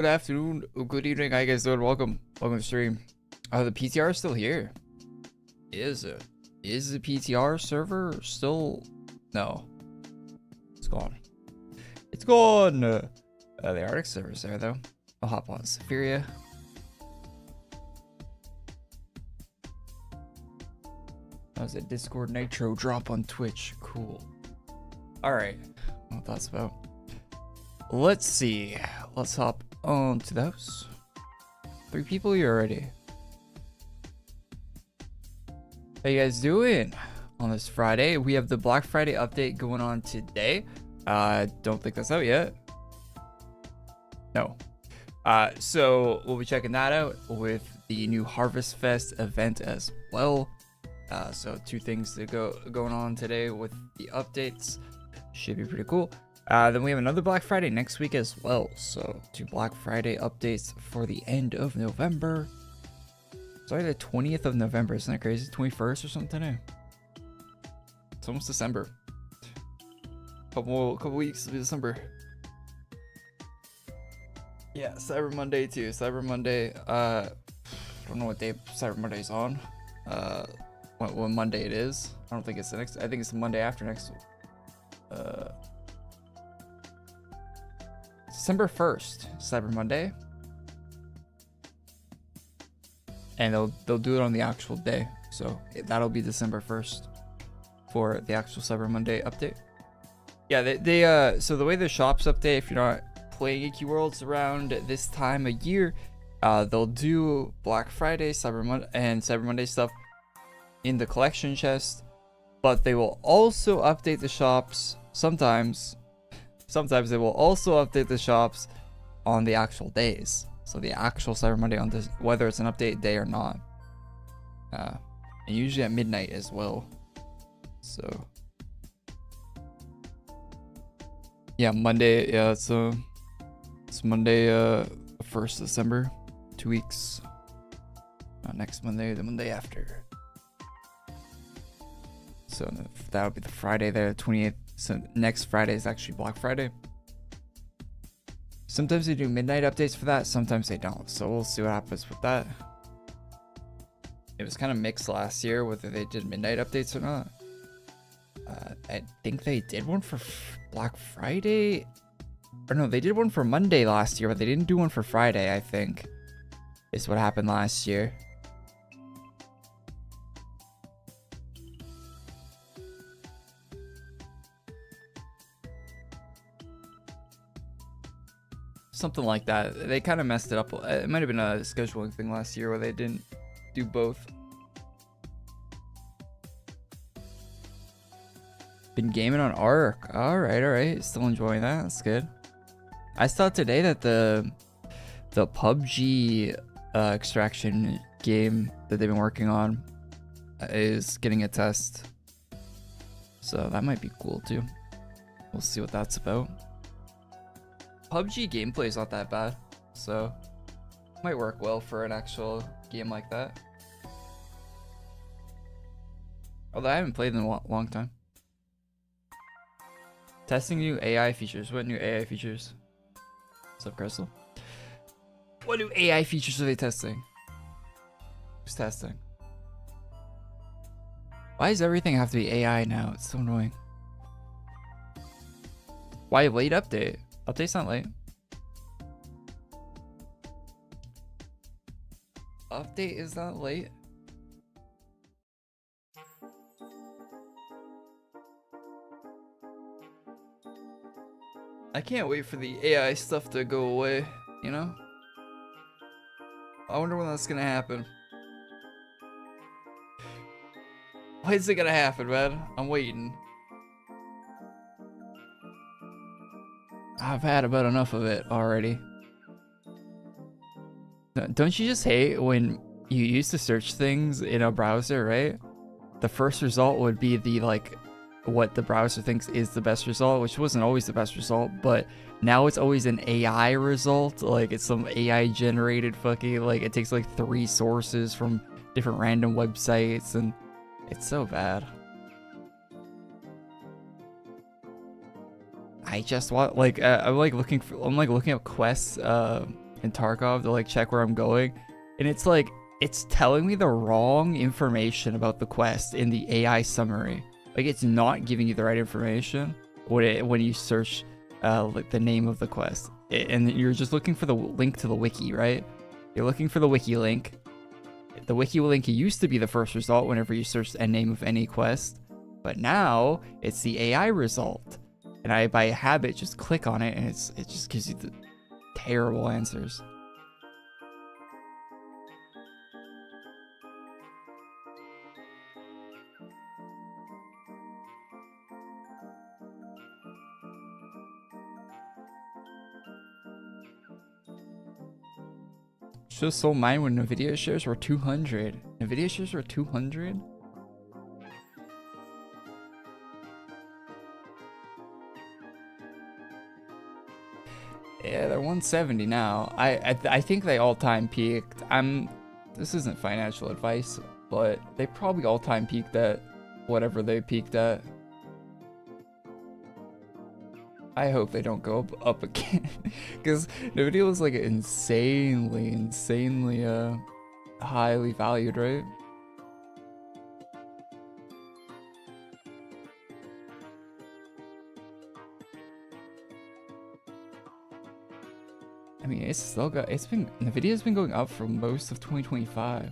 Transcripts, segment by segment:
Good afternoon, good evening, how you guys doing? Welcome to the stream. The PTR is still here. Is the PTR server still? No, it's gone. It's gone. The Arctic server's there though. I'll hop on Safiria. That was a Discord Nitro drop on Twitch. Cool. All right, what that's about. Let's see. Let's hop on to those. 3 people here already. How you guys doing on this Friday? We have the Black Friday update going on today. Don't think that's out yet. No. So we'll be checking that out with the new HarvestFest event as well. So 2 things to going on today with the updates. Should be pretty cool. Then we have another Black Friday next week as well. So 2 Black Friday updates for the end of November. Sorry, the 20th of November. Isn't that crazy? 21st or something today. It's almost December. Couple weeks of December. Yeah, Cyber Monday too. Cyber Monday. I don't know what day Cyber Monday's on. What Monday it is. I don't think it's the next. I think it's the Monday after next. December 1st, Cyber Monday. And they'll do it on the actual day. So that'll be December 1st for the actual Cyber Monday update. Yeah, they so the way the shops update, if you're not playing AQWorlds around this time of year, they'll do Black Friday, Cyber Monday stuff in the collection chest, but they will also update the shops sometimes they will also update the shops on the actual days. So the actual Cyber Monday on this, whether it's an update day or not. And usually at midnight as well. So yeah, Monday, yeah, it's Monday 1st December, 2 weeks. Not next Monday, the Monday after. So that'll be the Friday there, 28th. So next Friday is actually Black Friday. Sometimes they do midnight updates for that, sometimes they don't. So we'll see what happens with that. It was kind of mixed last year whether they did midnight updates or not. I think they did one for Black Friday. Or no, they did one for Monday last year, but they didn't do one for Friday, I think. Is what happened last year. Something like that. They kind of messed it up. It might have been a scheduling thing last year where they didn't do both. Been gaming on Ark. Alright. Still enjoying that. That's good. I saw today that the PUBG extraction game that they've been working on is getting a test. So that might be cool too. We'll see what that's about. PUBG gameplay is not that bad, so might work well for an actual game like that. Although I haven't played in a long time. Testing new AI features. What new AI features? What's up, Crystal? What new AI features are they testing? Who's testing? Why does everything have to be AI now? It's so annoying. Why late update? Update's not late. Update is not late. I can't wait for the AI stuff to go away, you know? I wonder when that's gonna happen. Why is it gonna happen, man? I'm waiting. I've had about enough of it already. Don't you just hate when you used to search things in a browser, right? The first result would be the what the browser thinks is the best result, which wasn't always the best result, but now it's always an AI result. Like it's some AI generated fucking, it takes 3 sources from different random websites, and it's so bad. I just want I'm looking up quests in Tarkov to like check where I'm going, and it's like it's telling me the wrong information about the quest in the AI summary. Like it's not giving you the right information when you search like the name of the quest, and you're just looking for the link to the wiki, right? You're looking for the wiki link. The wiki link used to be the first result whenever you search a name of any quest, but now it's the AI result. And I, by habit, just click on it, and it just gives you the terrible answers. Just sold mine when Nvidia shares were 200. Nvidia shares were 200? Yeah, they're 170 now. I think they all-time peaked. This isn't financial advice, but they probably all-time peaked at whatever they peaked at. I hope they don't go up again, because Nvidia was like insanely highly valued, right? I mean, Nvidia's been going up for most of 2025.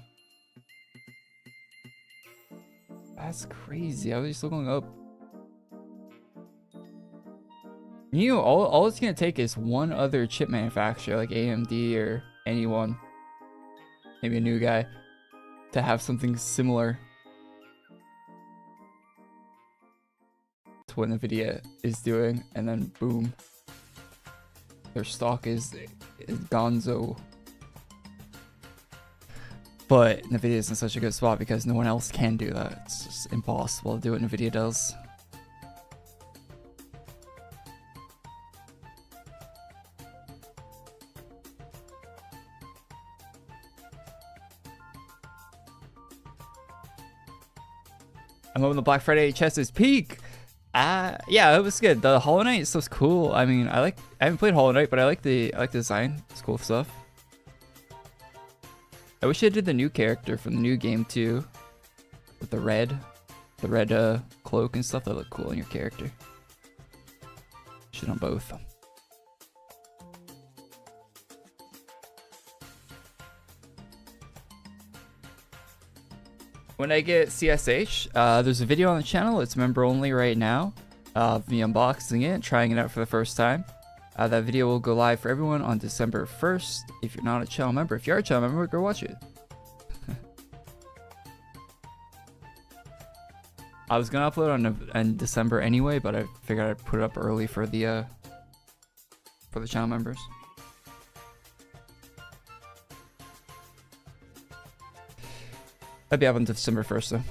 That's crazy. How are they still going up? You know, all it's gonna take is one other chip manufacturer, like AMD or anyone, maybe a new guy, to have something similar to what Nvidia is doing, and then boom, their stock is gonzo. But Nvidia is in such a good spot because no one else can do that. It's just impossible to do what Nvidia does. I'm hoping the Black Friday chest is peak. Yeah, it was good. The Hollow Knight stuff's cool. I mean, I haven't played Hollow Knight, but I like the design. It's cool stuff. I wish I did the new character from the new game too, with the red cloak and stuff. That look cool on your character. Should on both. When I get CSH, there's a video on the channel. It's member only right now. Me unboxing it, trying it out for the first time. That video will go live for everyone on December 1st. If you're not a channel member, if you are a channel member, go watch it. I was gonna upload on December anyway, but I figured I'd put it up early for the channel members. I'd be up on December 1st though.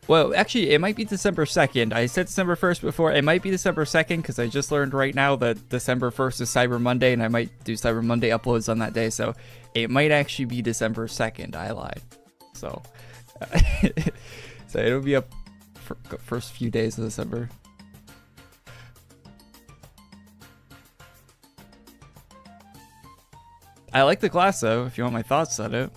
Well, actually, it might be December 2nd. I said December 1st before. It might be December 2nd because I just learned right now that December 1st is Cyber Monday, and I might do Cyber Monday uploads on that day. So it might actually be December 2nd. I lied. So, so it'll be up for first few days of December. I like the class though, if you want my thoughts on it.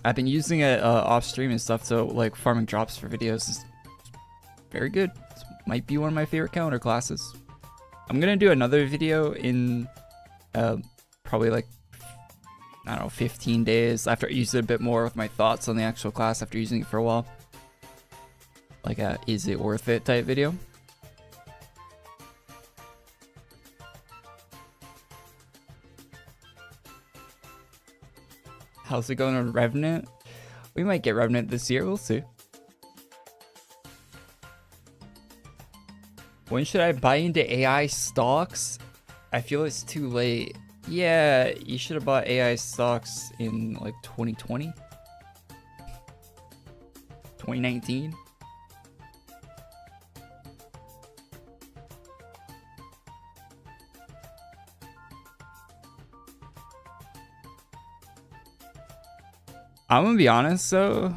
I've been using it off stream and stuff, so like farming drops for videos is very good. This might be one of my favorite calendar classes. I'm gonna do another video in probably like, I don't know, 15 days after I use it a bit more with my thoughts on the actual class after using it for a while. Like a is it worth it type video. How's it going on Revenant? We might get Revenant this year, we'll see. When should I buy into AI stocks? I feel it's too late. Yeah, you should have bought AI stocks in like 2020? 2019? I'm gonna be honest though,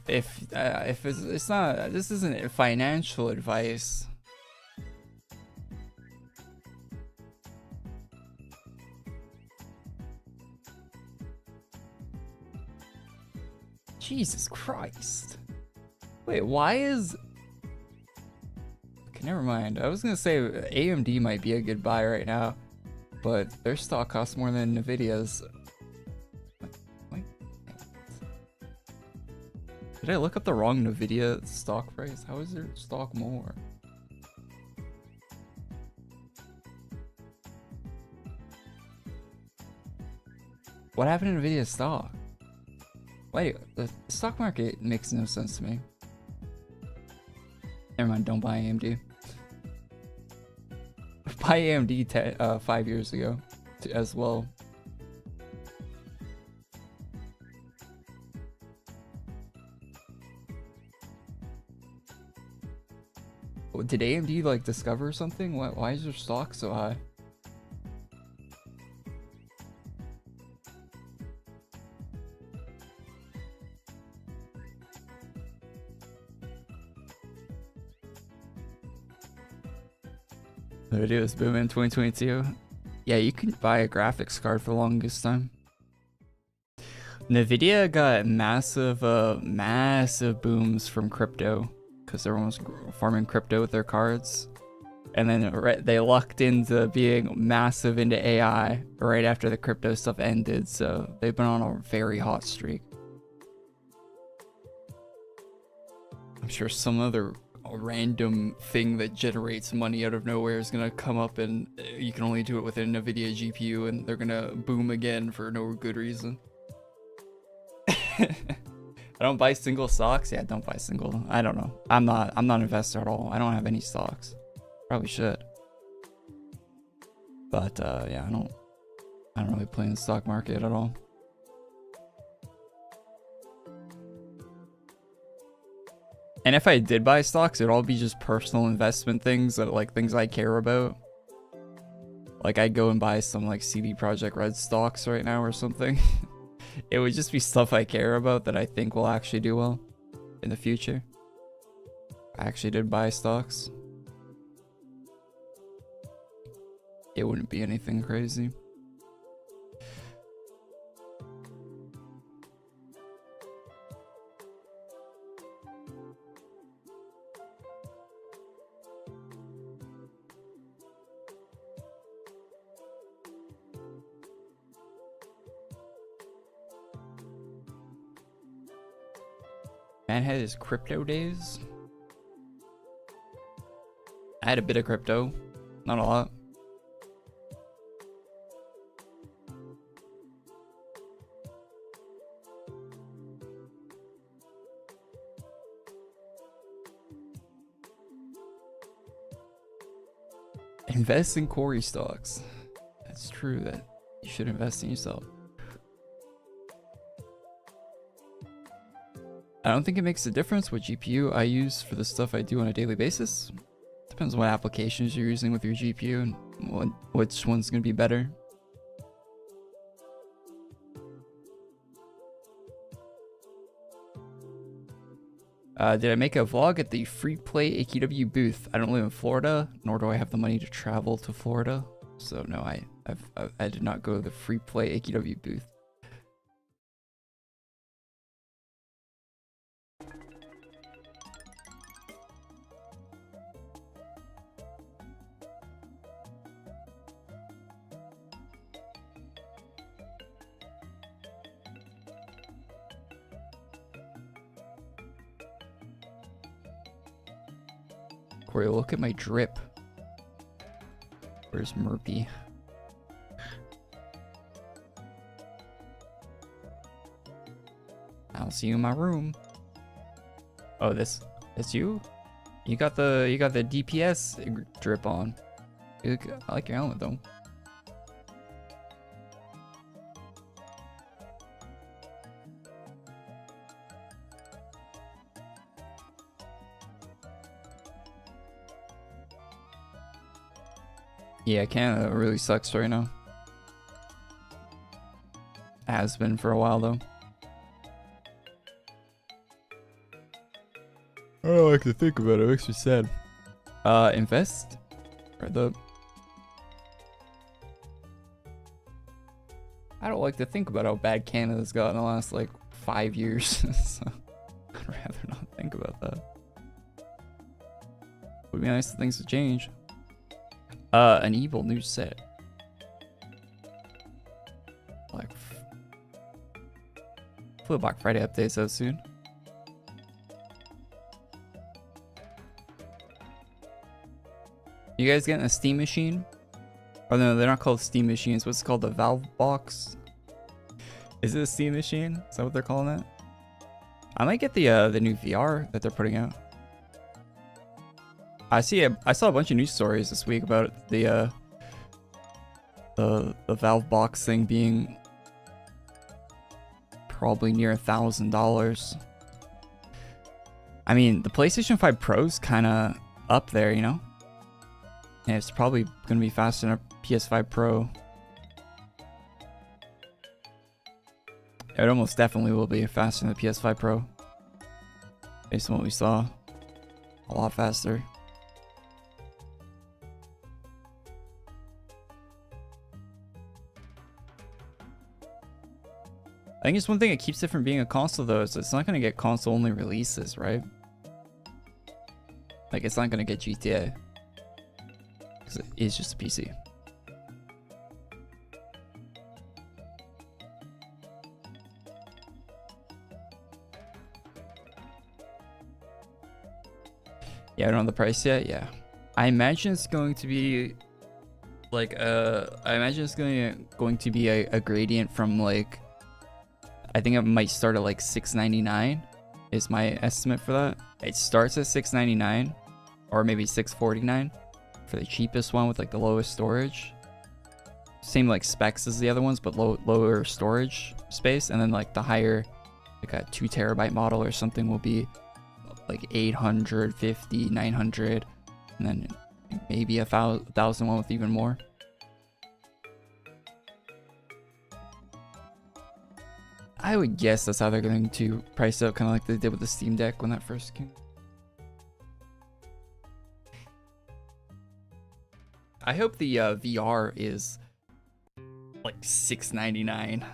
if it's not, this isn't financial advice. Jesus Christ. Wait, why is... Okay, never mind. I was gonna say AMD might be a good buy right now, but their stock costs more than Nvidia's. Wait. Did I look up the wrong Nvidia stock price? How is their stock more? What happened to Nvidia's stock? Wait, the stock market makes no sense to me. Never mind, don't buy AMD. Buy AMD 5 years ago as well. Did AMD like discover something? Why is their stock so high? The video is booming 2022. Yeah, you can buy a graphics card for the longest time. Nvidia got massive booms from crypto because everyone was farming crypto with their cards, and then they lucked into being massive into AI right after the crypto stuff ended. So they've been on a very hot streak. I'm sure some other random thing that generates money out of nowhere is gonna come up, and you can only do it with a NVIDIA GPU, and they're gonna boom again for no good reason. I don't buy single stocks. Yeah, don't buy single. I don't know. I'm not an investor at all. I don't have any stocks. Probably should. But yeah, I don't really play in the stock market at all. And if I did buy stocks, it'd all be just personal investment things, that like things I care about. Like I'd go and buy some like CD Projekt Red stocks right now or something. It would just be stuff I care about that I think will actually do well in the future. I actually did buy stocks. It wouldn't be anything crazy. Man had his crypto days. I had a bit of crypto, not a lot. Invest in Korey stocks. That's true that you should invest in yourself. I don't think it makes a difference what GPU I use for the stuff I do on a daily basis. Depends on what applications you're using with your GPU and which one's going to be better. Did I make a vlog at the Free Play AQW booth? I don't live in Florida, nor do I have the money to travel to Florida. So no, I did not go to the Free Play AQW booth. Korey, look at my drip. Where's Murphy? I'll see you in my room. Oh, that's you? You got the DPS drip on. I like your helmet though. Yeah, Canada really sucks right now. Has been for a while though. I don't like to think about it, it makes me sad. Invest? Or I don't like to think about how bad Canada's got in the last like 5 years. So I'd rather not think about that. Would be nice for things to change. An evil new set. Like, hopefully Black Friday updates out soon. You guys getting a Steam machine? Oh no, they're not called Steam machines. What's it called? The Valve box? Is it a Steam machine? Is that what they're calling it? I might get the new VR that they're putting out. I saw a bunch of news stories this week about the Valve box thing being probably near $1,000. I mean, the PlayStation 5 Pro's kind of up there, you know? And it's probably going to be faster than a PS5 Pro. It almost definitely will be faster than the PS5 Pro. Based on what we saw. A lot faster. I think it's one thing that keeps it from being a console though, is it's not going to get console only releases, right? Like it's not going to get GTA. Because it is just a PC. Yeah, I don't know the price yet. Yeah, I imagine it's going to be like I imagine it's going to be a gradient from like, I think it might start at like $699 is my estimate for that. It starts at $699 or maybe $649 for the cheapest one with like the lowest storage. Same like specs as the other ones, but lower storage space, and then like the higher, like a 2 terabyte model or something will be like 850, 900, and then maybe a thousand one with even more. I would guess that's how they're going to price out, kind of like they did with the Steam Deck when that first came. I hope the VR is like $699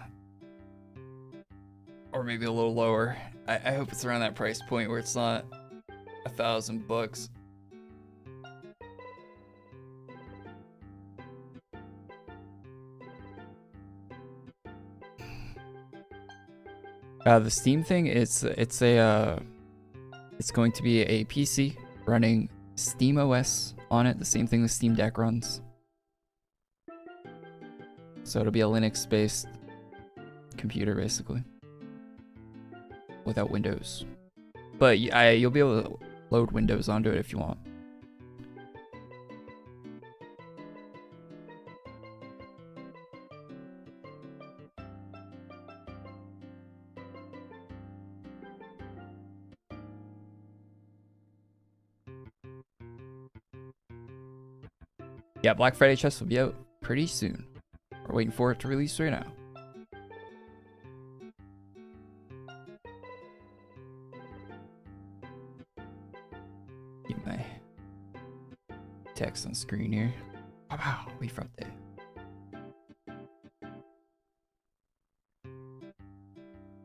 or maybe a little lower. I hope it's around that price point where it's not $1,000. The Steam thing, it's going to be a PC running Steam OS on it, the same thing the Steam Deck runs. So it'll be a Linux-based computer basically, without Windows. But you'll be able to load Windows onto it if you want. Yeah, Black Friday chest will be out pretty soon. We're waiting for it to release right now. Get my text on screen here. Wow, wait for update.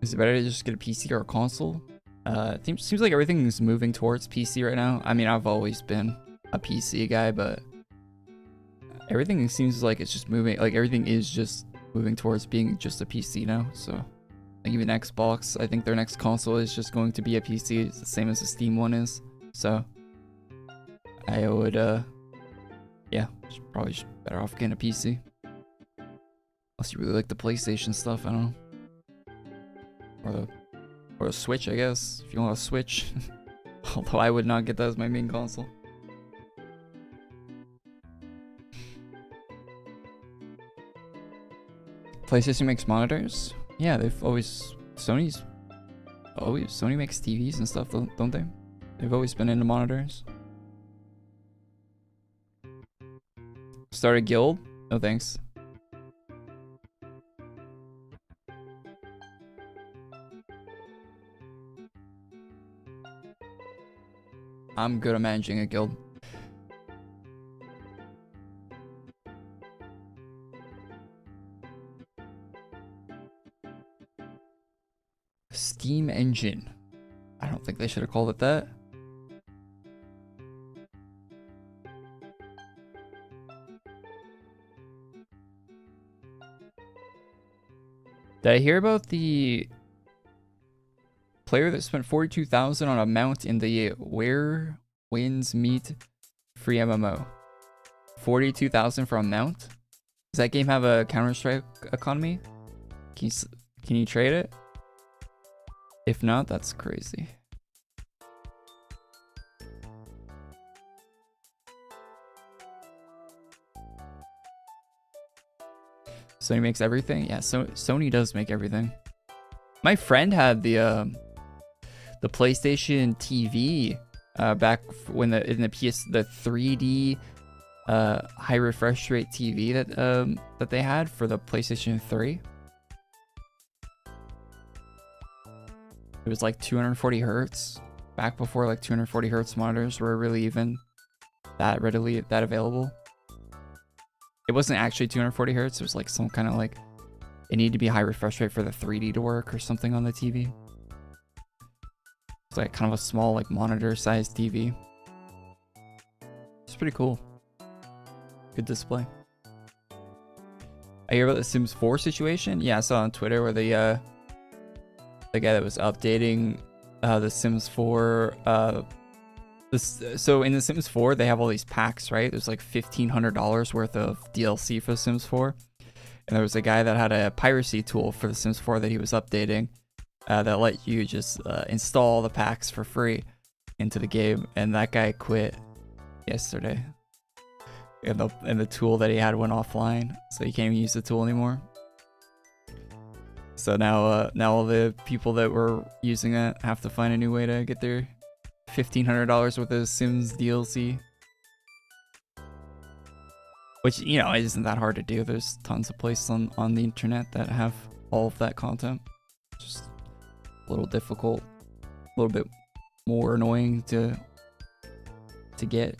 Is it better to just get a PC or a console? Seems like everything is moving towards PC right now. I mean, I've always been a PC guy, but everything seems like it's just moving, like everything is just moving towards being just a PC now. So like even Xbox, I think their next console is just going to be a PC. It's the same as the Steam one is. So I would yeah, probably better off getting a PC. Unless you really like the PlayStation stuff, I don't know. Or a Switch, I guess, if you want a Switch. Although I would not get that as my main console. PlayStation makes monitors? Yeah, they've always... Sony makes TVs and stuff, don't they? They've always been into monitors. Start a guild? No thanks. I'm good at managing a guild. Steam engine. I don't think they should have called it that. Did I hear about the player that spent 42,000 on a mount in the Where Winds Meet free MMO? 42,000 for a mount? Does that game have a Counter-Strike economy? Can you trade it? If not, that's crazy. Sony makes everything? Yeah, so Sony does make everything. My friend had the PlayStation TV back when the 3D high refresh rate TV that they had for the PlayStation 3. It was like 240 hertz back before like 240 hertz monitors were really even that available. It wasn't actually 240 hertz. It was like some kind of like, it needed to be high refresh rate for the 3D to work or something on the TV. It's like kind of a small like monitor sized TV. It's pretty cool. Good display. I hear about the Sims 4 situation. Yeah, I saw on Twitter where the guy that was updating the Sims 4 so in the Sims 4 they have all these packs, right? There's like $1,500 worth of DLC for the Sims 4, and there was a guy that had a piracy tool for the Sims 4 that he was updating that let you just install the packs for free into the game, and that guy quit yesterday, and the tool that he had went offline, so he can't even use the tool anymore. So now all the people that were using it have to find a new way to get their $1,500 worth of Sims DLC. Which, you know, isn't that hard to do. There's tons of places on the internet that have all of that content. Just a little difficult, a little bit more annoying to get.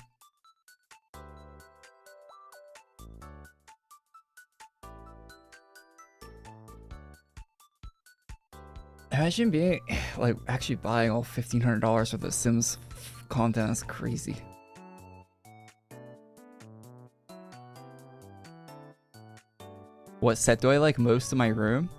Imagine being, like, actually buying all $1,500 worth of Sims content. That's crazy. What set do I like most in my room?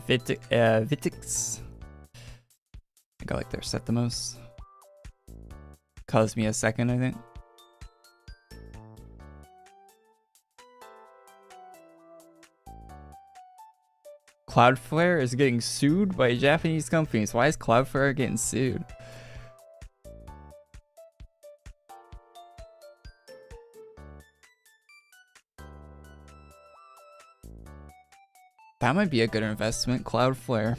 Vitix. I got like their set the most. Caused me a second, I think. Cloudflare is getting sued by Japanese companies. Why is Cloudflare getting sued? That might be a good investment, Cloudflare.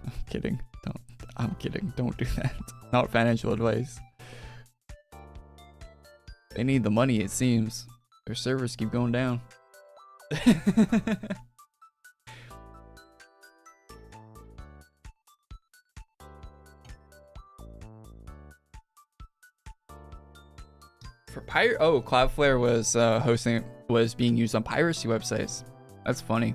I'm kidding. I'm kidding. Don't do that. Not financial advice. They need the money, it seems. Their servers keep going down. For Cloudflare was being used on piracy websites. That's funny.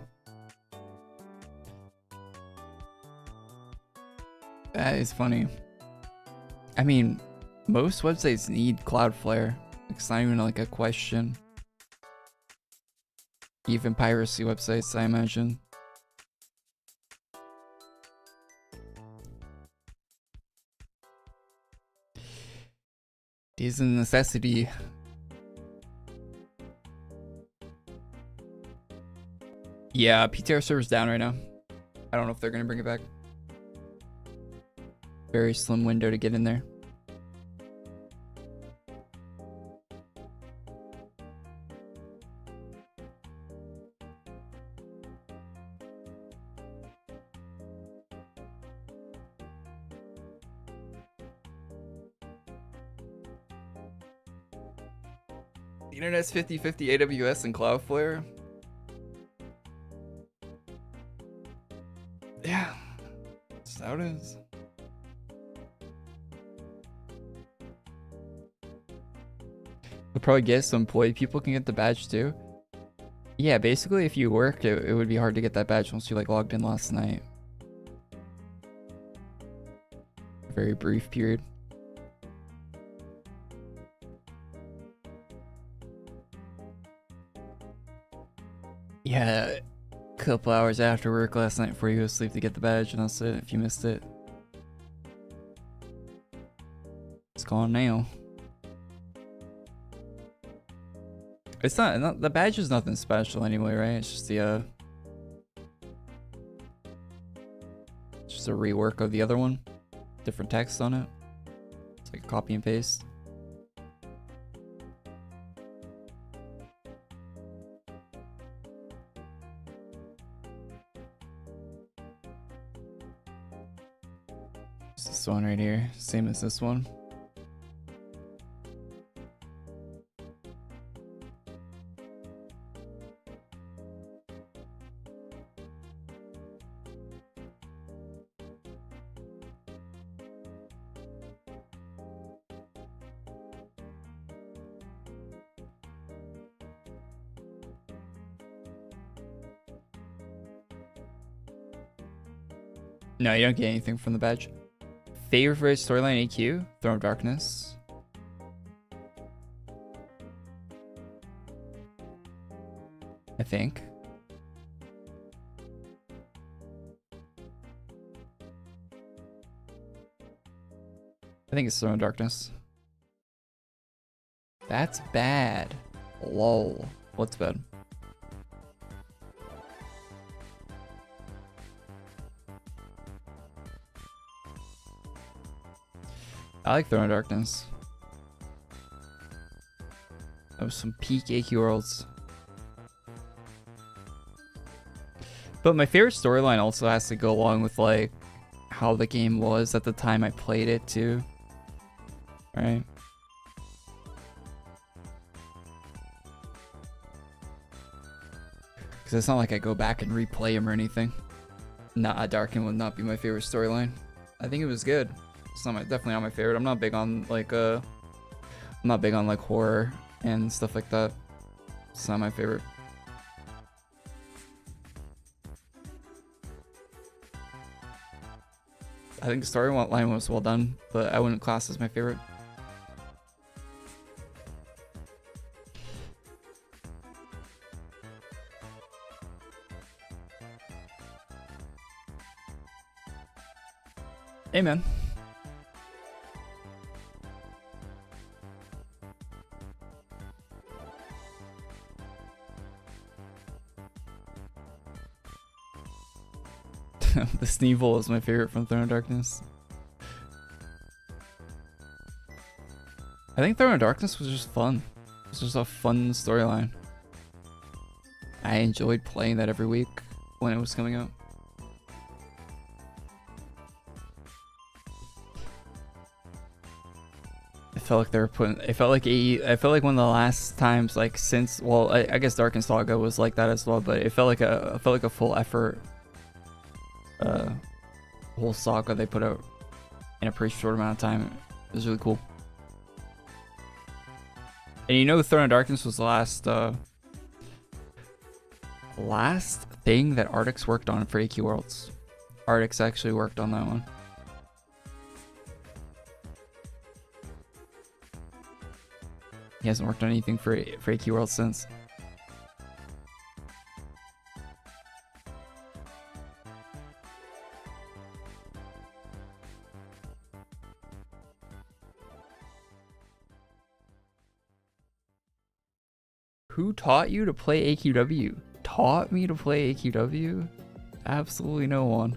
That is funny. I mean, most websites need Cloudflare. It's not even like a question. Even piracy websites, I imagine. It is a necessity. Yeah, PTR server's down right now. I don't know if they're gonna bring it back. Very slim window to get in there. The internet's 50-50 AWS and Cloudflare. Yeah, that's how it is. probably get so employed people can get the badge too. Yeah, basically if you work, it would be hard to get that badge once you like logged in last night. Very brief period. Yeah, a couple hours after work last night before you go to sleep to get the badge, and that's it if you missed it. It's gone now. It's not the badge is nothing special anyway, right? It's just the just a rework of the other one. Different text on it. It's like copy and paste. It's this one right here, same as this one. No, you don't get anything from the badge. Favorite storyline AQ? Throne of Darkness. I think. I think it's Throne of Darkness. That's bad. Lol. What's bad? I like Throne of Darkness. That was some peak AQWorlds. But my favorite storyline also has to go along with like how the game was at the time I played it too. Right? Because it's not like I go back and replay them or anything. Nah, Darken would not be my favorite storyline. I think it was good. It's not definitely not my favorite. I'm not big on like horror and stuff like that. It's not my favorite. I think the storyline was well done, but I wouldn't class as my favorite. Hey man. The Sneevil is my favorite from Throne of Darkness. I think Throne of Darkness was just fun. It was just a fun storyline. I enjoyed playing that every week when it was coming out. I felt like they were putting. I felt like one of the last times, like since, well, I guess Dark and Saga was like that as well, but it felt like a full effort. Whole saga they put out in a pretty short amount of time. It was really cool. And you know, Throne of Darkness was the last thing that Artix worked on for AQWorlds. Artix actually worked on that one. He hasn't worked on anything for AQWorlds since. Who taught you to play AQW? Taught me to play AQW? Absolutely no one.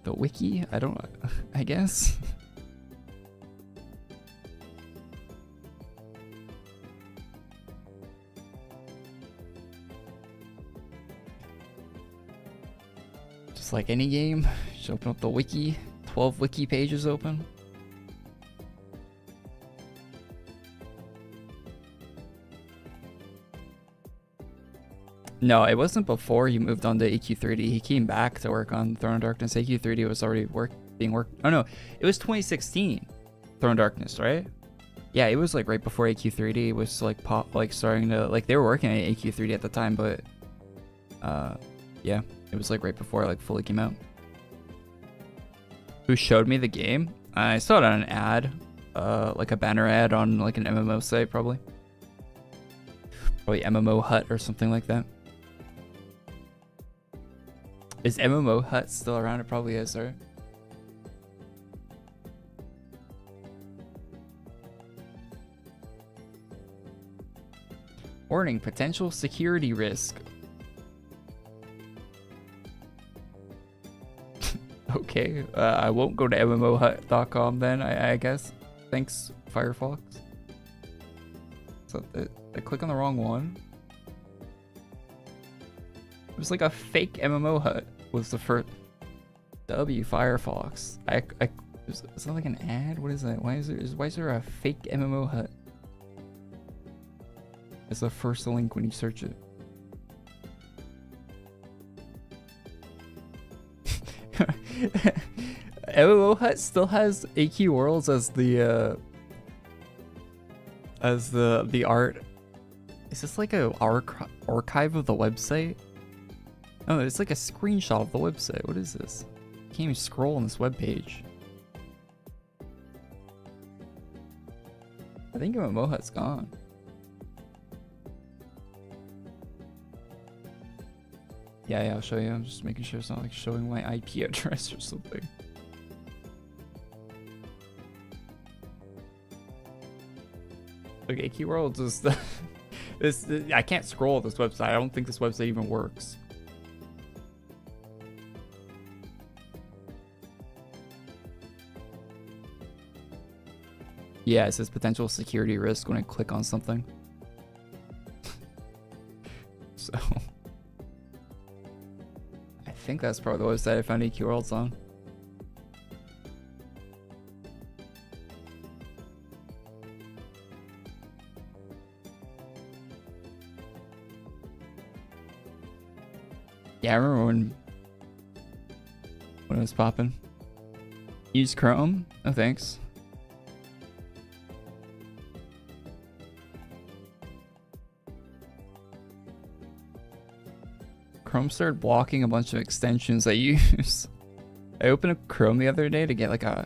The wiki? I guess. Just like any game, just open up the wiki. 12 wiki pages open. No, it wasn't before he moved on to AQ3D. He came back to work on Throne of Darkness. AQ3D was already being worked. Oh no, it was 2016. Throne Throne Darkness, right? Yeah, it was like right before AQ3D was like starting to like they were working at AQ3D at the time, but yeah, it was like right before it like fully came out. Who showed me the game? I saw it on an ad, like a banner ad on like an MMO site, probably MMO Hut or something like that. Is MMO Hut still around? It probably is, right? Warning, potential security risk. Okay, I won't go to MMOhut.com then, I guess. Thanks, Firefox. So I click on the wrong one. It was like a fake MMO Hut was the first. W Firefox. Is that like an ad? What is that? Why is there a fake MMO Hut? It's the first link when you search it. MMO Hut still has AQWorlds as the art. Is this like a archive of the website? Oh, it's like a screenshot of the website. What is this? I can't even scroll on this webpage. I think MMO Hut's gone. Yeah, I'll show you. I'm just making sure it's not like showing my IP address or something. Look, AQWorlds is the I can't scroll this website. I don't think this website even works. Yeah, it says potential security risk when I click on something. So I think that's probably the website I found AQWorlds on. Yeah, I remember when it was popping. Use Chrome? Oh, thanks. Chrome started blocking a bunch of extensions I use. I opened up Chrome the other day to get like I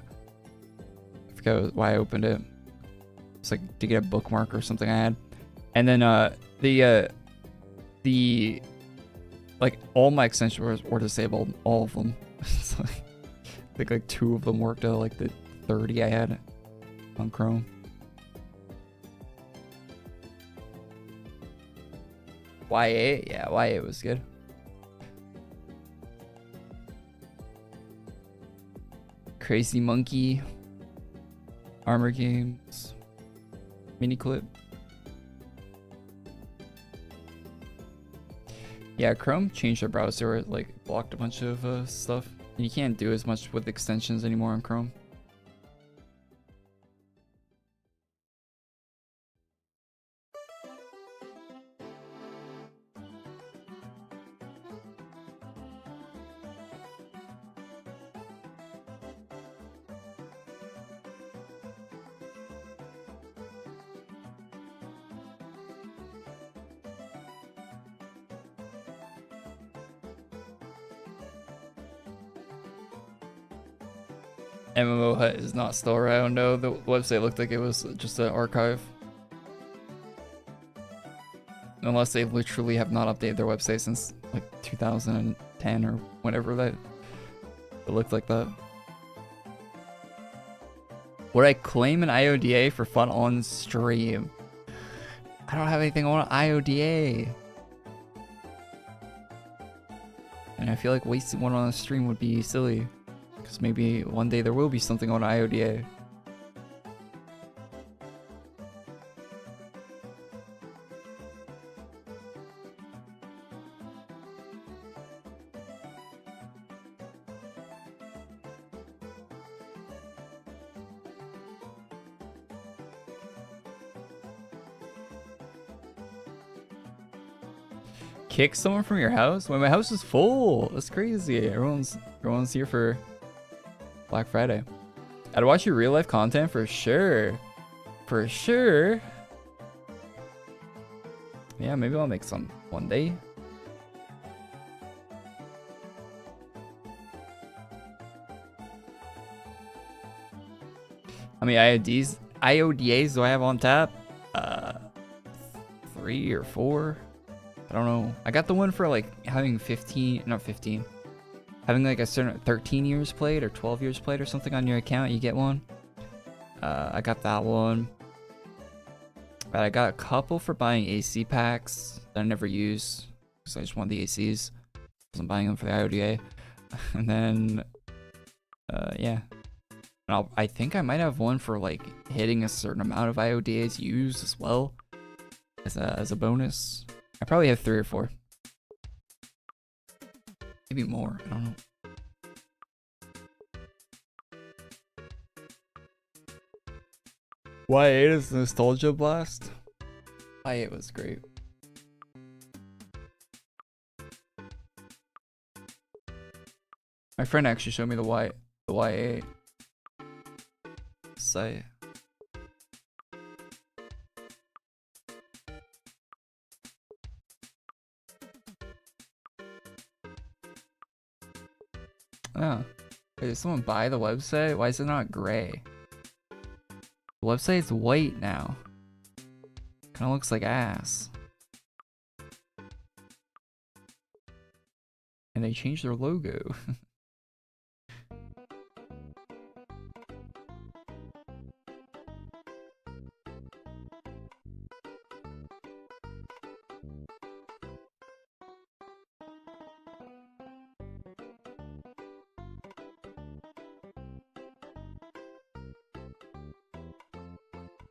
forgot why I opened it. It's like to get a bookmark or something I had. And then the like all my extensions were disabled, all of them. So, I think like 2 of them worked out like the 30 I had on Chrome. Y8, yeah, Y8 was good. Crazy Monkey, Armor Games, Mini Clip. Yeah, Chrome changed their browser. It like blocked a bunch of stuff. You can't do as much with extensions anymore on Chrome. MMO Hut is not still around. No, the website looked like it was just an archive. Unless they literally have not updated their website since like 2010 or whatever that it looked like that. Would I claim an IODA for fun on stream? I don't have anything on IODA. And I feel like wasting one on a stream would be silly. Because maybe one day there will be something on IODA. Kick someone from your house? When my house is full. That's crazy. Everyone's here for Black Friday. I'd watch your real life content for sure. For sure. Yeah, maybe I'll make some one day. How many IODAs do I have on tap? 3 or 4. I don't know. I got the one for like having 15, not 15. Having like a certain 13 years played or 12 years played or something on your account, you get one. I got that one. But I got a couple for buying AC packs that I never use because I just want the ACs. I'm buying them for the IODA. And then, yeah. And I think I might have one for like hitting a certain amount of IODAs used as well as a bonus. I probably have 3 or 4. Maybe more. I don't know. Y8 is Nostalgia Blast. Y8 was great. My friend actually showed me the Y8 site. Oh, wait, did someone buy the website? Why is it not gray? The website's white now. Kinda looks like ass. And they changed their logo.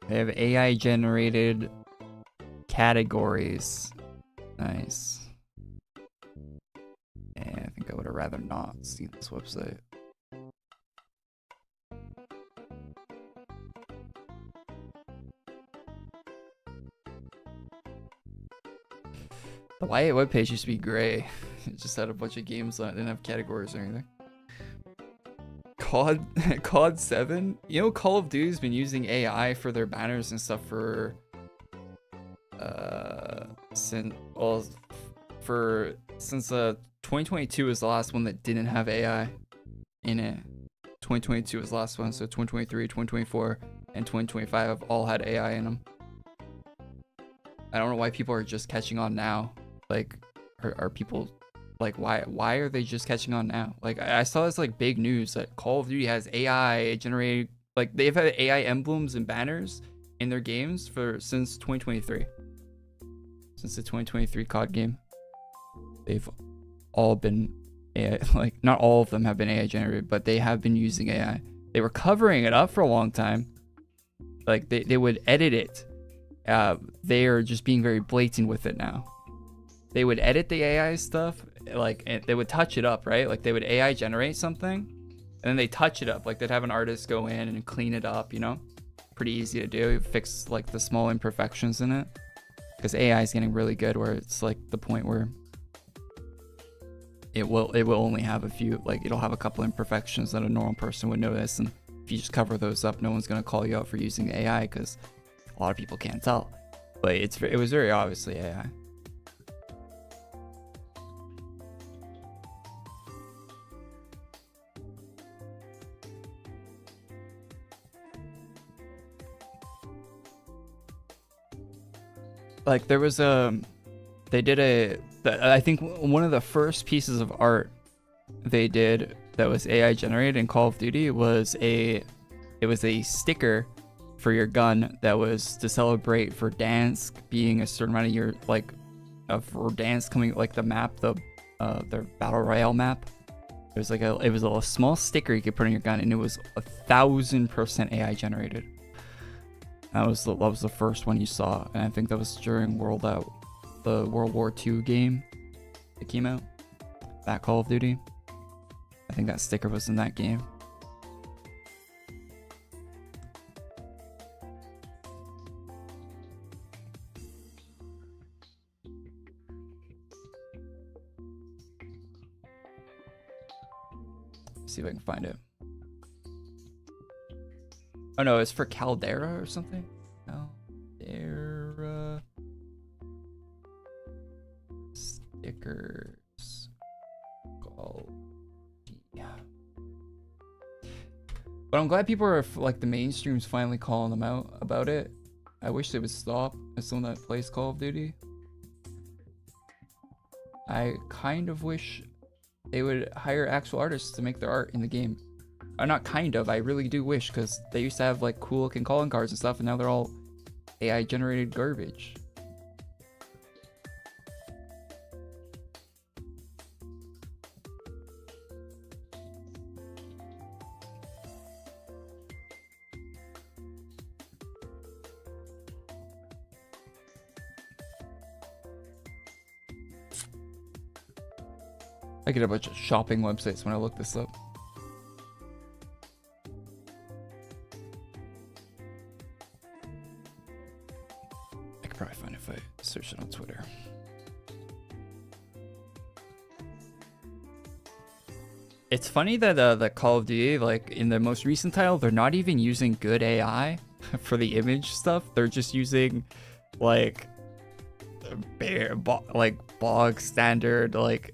They have AI generated categories. Nice. Yeah, I think I would have rather not seen this website. The Y8 webpage used to be gray. It just had a bunch of games on it. Didn't have categories or anything. COD 7? You know, Call of Duty's been using AI for their banners and stuff for since 2022 was the last one that didn't have AI in it. 2022 was the last one, so 2023, 2024, and 2025 have all had AI in them. I don't know why people are just catching on now. Like, are people like, why are they just catching on now? Like, I saw this like big news that Call of Duty has AI generated, like they've had AI emblems and banners in their games since 2023. Since the 2023 COD game, they've all been AI. Like, not all of them have been AI generated, but they have been using AI. They were covering it up for a long time. Like, they would edit it. They are just being very blatant with it now. They would edit the AI stuff, like, and they would touch it up, right? Like, they would AI generate something, and then they touch it up. Like, they'd have an artist go in and clean it up, you know? Pretty easy to do. Fix, like, the small imperfections in it. Because AI is getting really good, where it's, like, the point where it will only have a few, like, it'll have a couple imperfections that a normal person would notice, and if you just cover those up, no one's going to call you out for using AI, because a lot of people can't tell. But it was very obviously AI. Like, there was they did I think one of the first pieces of art they did that was AI generated in Call of Duty was it was a sticker for your gun that was to celebrate Verdansk being a certain amount of year, like, of Verdansk coming, like, the map, their battle royale map. It was like it was a small sticker you could put on your gun, and it was 1000% AI generated. That was the first one you saw, and I think that was during the World War II game that came out. That Call of Duty. I think that sticker was in that game. See if I can find it. Oh no, it's for Caldera or something. Caldera stickers. Yeah. But I'm glad people are like the mainstream's finally calling them out about it. I wish they would stop as someone that plays Call of Duty. I kind of wish they would hire actual artists to make their art in the game. Not kind of, I really do wish, because they used to have like cool looking calling cards and stuff, and now they're all AI generated garbage. I get a bunch of shopping websites when I look this up. I could probably find it if I search it on Twitter. It's funny that the Call of Duty, like in the most recent title, they're not even using good AI for the image stuff. They're just using like bog standard like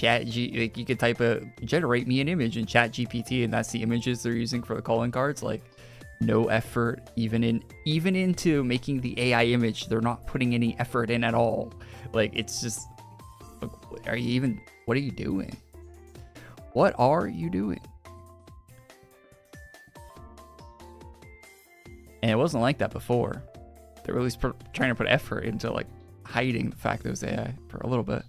like you could type generate me an image in Chat GPT, and that's the images they're using for the calling cards. Like no effort even into making the AI image. They're not putting any effort in at all. Like it's just, what are you doing? What are you doing? And it wasn't like that before. They were at least trying to put effort into like hiding the fact that it was AI for a little bit.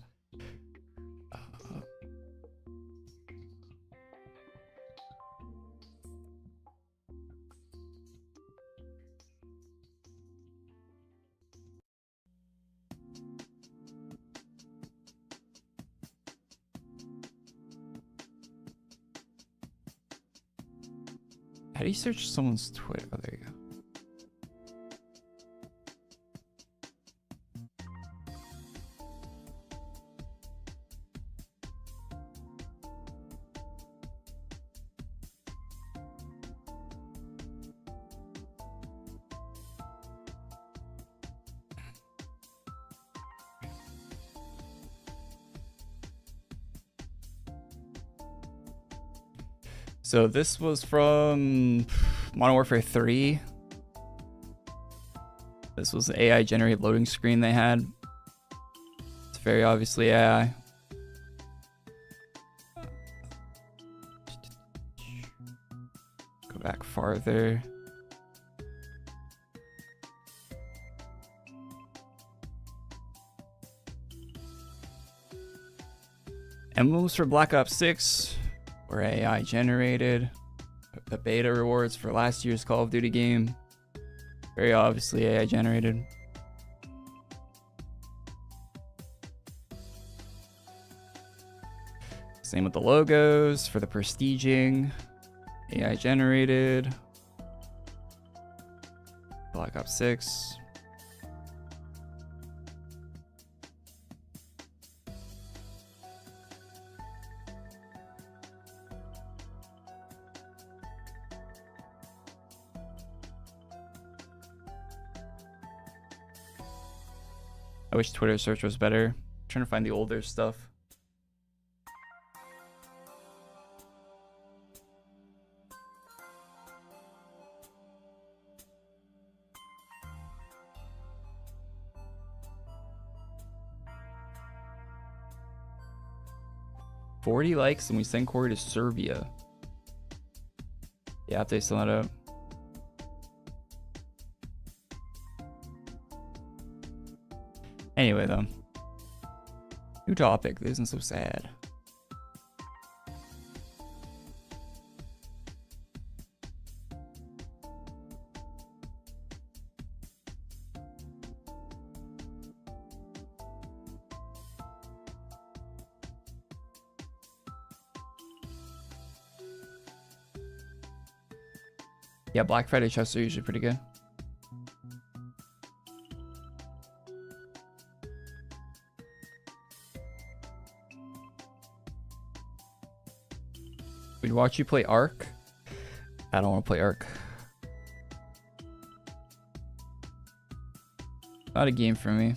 How do you search someone's Twitter? Oh, there you go. So this was from Modern Warfare 3. This was the AI generated loading screen they had. It's very obviously AI. Go back farther. Emblems for Black Ops 6 were AI generated. The beta rewards for last year's Call of Duty game, very obviously AI generated. Same with the logos for the prestiging, AI generated. Black Ops 6. I wish Twitter search was better. I'm trying to find the older stuff. $40 likes and we send Korey to Serbia. Yeah, update still not out. Anyway, though. New topic. This isn't so sad. Yeah, Black Friday chests are usually pretty good. We'd watch you play Ark. I don't want to play Ark. Not a game for me.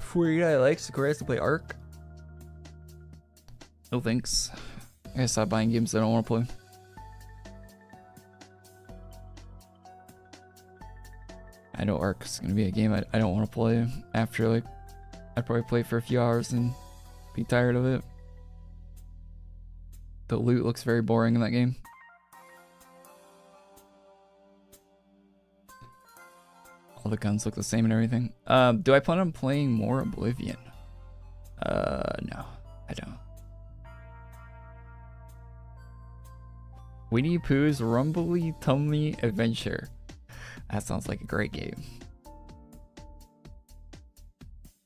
For you guy likes Korey to play Ark. No thanks. I gotta stop buying games I don't want to play. I know Ark's gonna be a game I don't want to play after, like, I'd probably play for a few hours and be tired of it. The loot looks very boring in that game. All the guns look the same and everything. Do I plan on playing more Oblivion? No, I don't. Winnie Pooh's Rumbly Tummy Adventure. That sounds like a great game.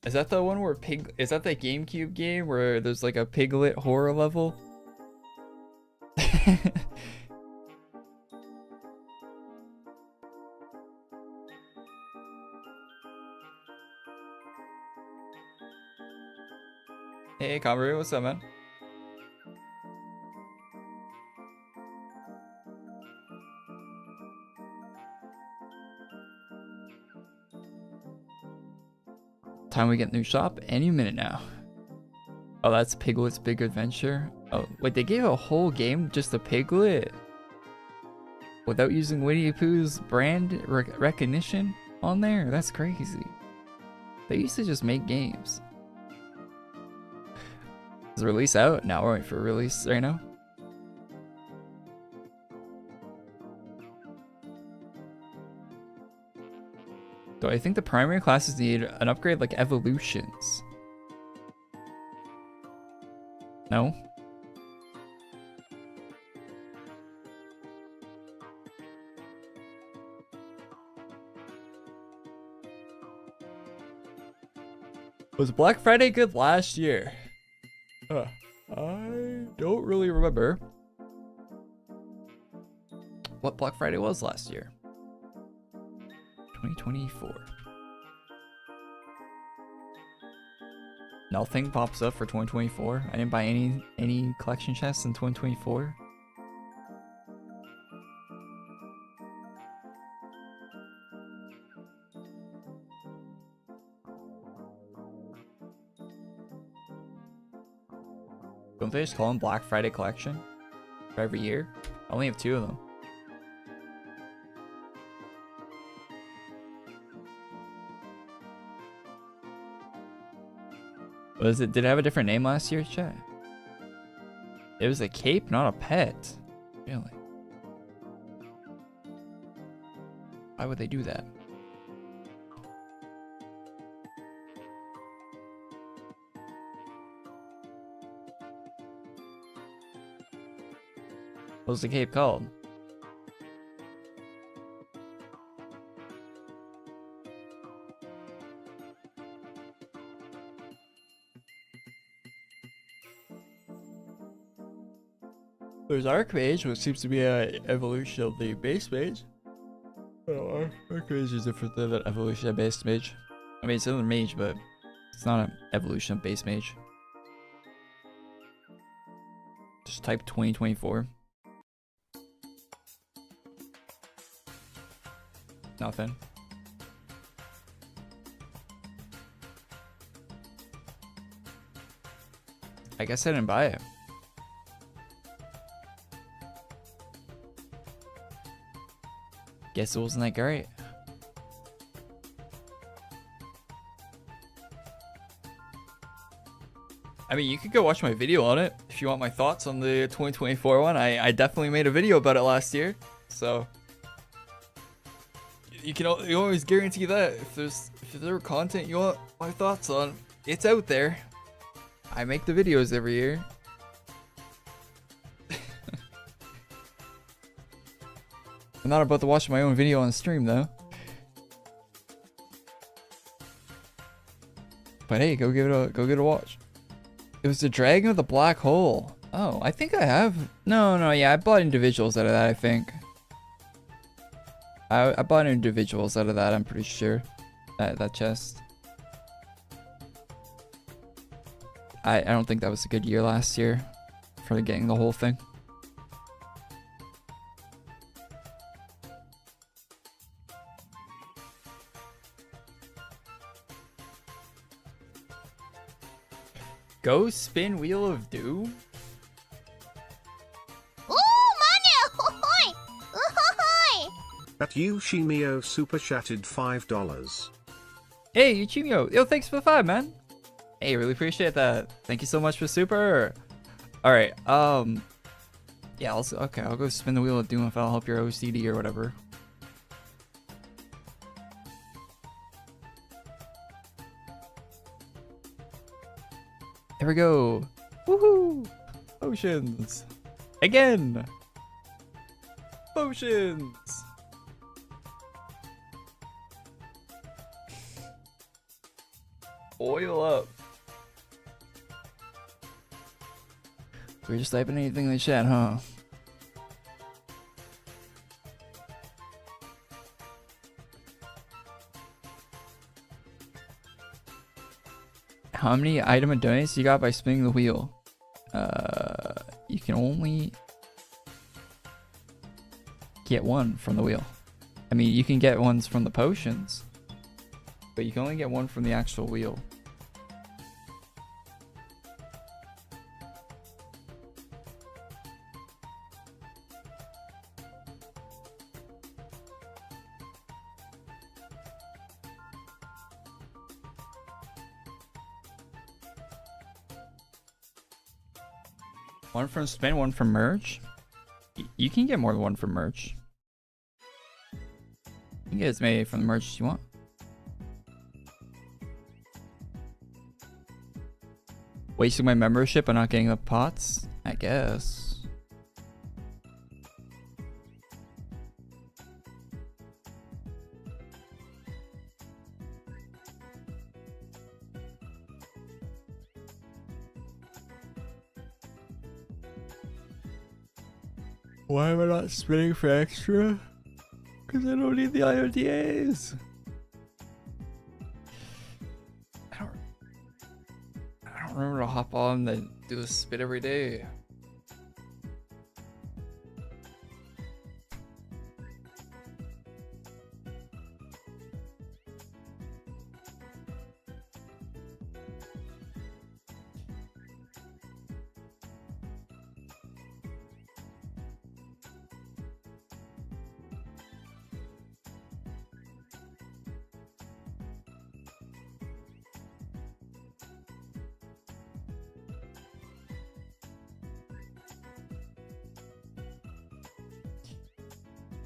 Is that the one where is that the GameCube game where there's like a piglet horror level? Hey, Korey, what's up, man? Time we get new shop any minute now. Oh, that's Piglet's Big Adventure. Oh, wait, they gave a whole game just a Piglet without using Winnie the Pooh's brand recognition on there? That's crazy. They used to just make games. Is the release out? Now we're waiting for release right now. So I think the primary classes need an upgrade like evolutions. No? Was Black Friday good last year? I don't really remember what Black Friday was last year. 2024. Nothing pops up for 2024. I didn't buy any collection chests in 2024. Don't they just call them Black Friday collection for every year? I only have 2 of them. Was it? Did it have a different name last year, chat? It was a cape, not a pet. Really? Why would they do that? What was the cape called? There's Archmage, which seems to be an evolution of the base mage. Oh, Archmage is different than an evolution of base mage. I mean, it's another mage, but it's not an evolution of base mage. Just type 2024. Nothing. I guess I didn't buy it. Guess it wasn't that great. I mean, you could go watch my video on it if you want my thoughts on the 2024 one. I definitely made a video about it last year, so you always guarantee that if there content you want my thoughts on, it's out there. I make the videos every year. I'm not about to watch my own video on stream though. But hey, go give it a watch. It was the Dragon of the Black Hole. Oh, I think I have. No, yeah, I bought individuals out of that, I think. I bought individuals out of that, I'm pretty sure. That chest. I don't think that was a good year last year for getting the whole thing. Go spin Wheel of Doom? At Yushimio super chatted $5. Hey, Yuchimio. Yo, thanks for the 5, man. Hey, really appreciate that. Thank you so much for super. Alright, yeah, I'll go spin the Wheel of Doom if I'll help your OCD or whatever. There we go. Woohoo! Potions. Again. Potions. Oil up. We're just typing anything in the chat, huh? How many item and donates you got by spinning the wheel? You can only get one from the wheel. I mean, you can get ones from the potions, but you can only get one from the actual wheel. One from spin, one from merge. You can get more than one from merge. You can get as many from the merge as you want. Wasting my membership and not getting the pots? I guess. Why am I not spinning for extra? Because I don't need the IODAs. I don't remember to hop on and do a spin every day.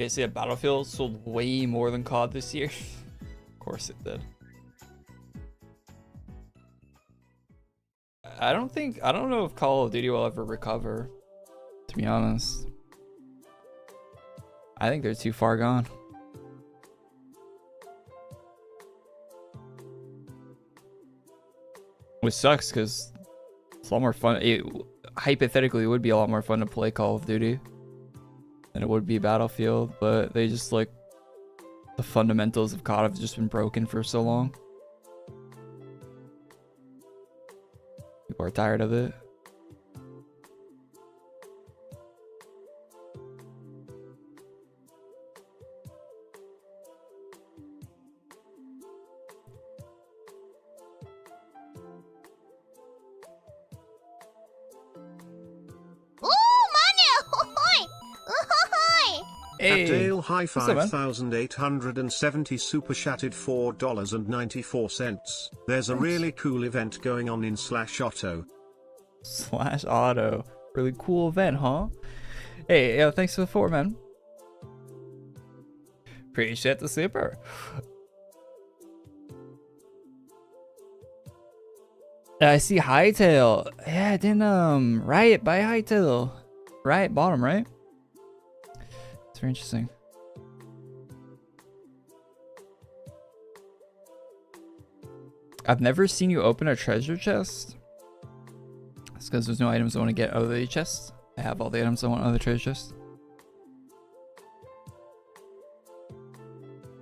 Okay, so yeah, Battlefield sold way more than COD this year. Of course it did. I don't know if Call of Duty will ever recover, to be honest. I think they're too far gone. Which sucks because it's a lot more fun. It hypothetically would be a lot more fun to play Call of Duty than it would be Battlefield, but they just like the fundamentals of COD have just been broken for so long. People are tired of it. Hey, Hytale high 5,870 super chatted $4.94. There's a really cool event going on in /auto. /auto. Really cool event, huh? Hey, yo, thanks for the 4, man. Appreciate the super. I see Hytale. Yeah, I didn't Riot by Hytale. Riot bottom, right? It's very interesting. I've never seen you open a treasure chest. It's because there's no items I want to get out of the chest. I have all the items I want out of the treasure chest.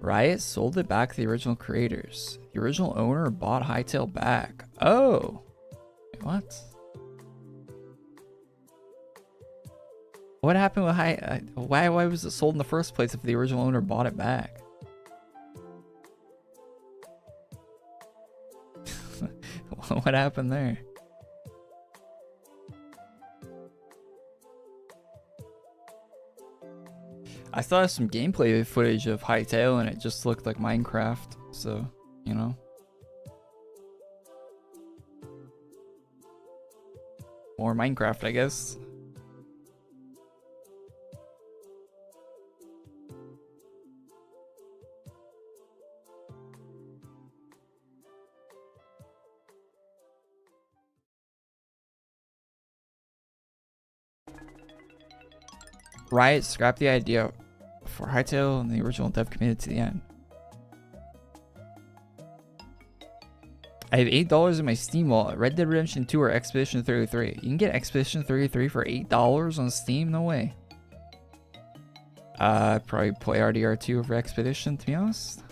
Riot sold it back to the original creators. The original owner bought Hytale back. Oh. Wait, what? What happened with why was it sold in the first place if the original owner bought it back? What happened there? I saw some gameplay footage of Hytale and it just looked like Minecraft, so, you know. More Minecraft, I guess. Riot scrapped the idea for Hytale and the original dev committed to the end. I have $8 in my Steam wallet. Red Dead Redemption 2 or Expedition 33. You can get Expedition 33 for $8 on Steam? No way. I'd probably play RDR2 over Expedition, to be honest.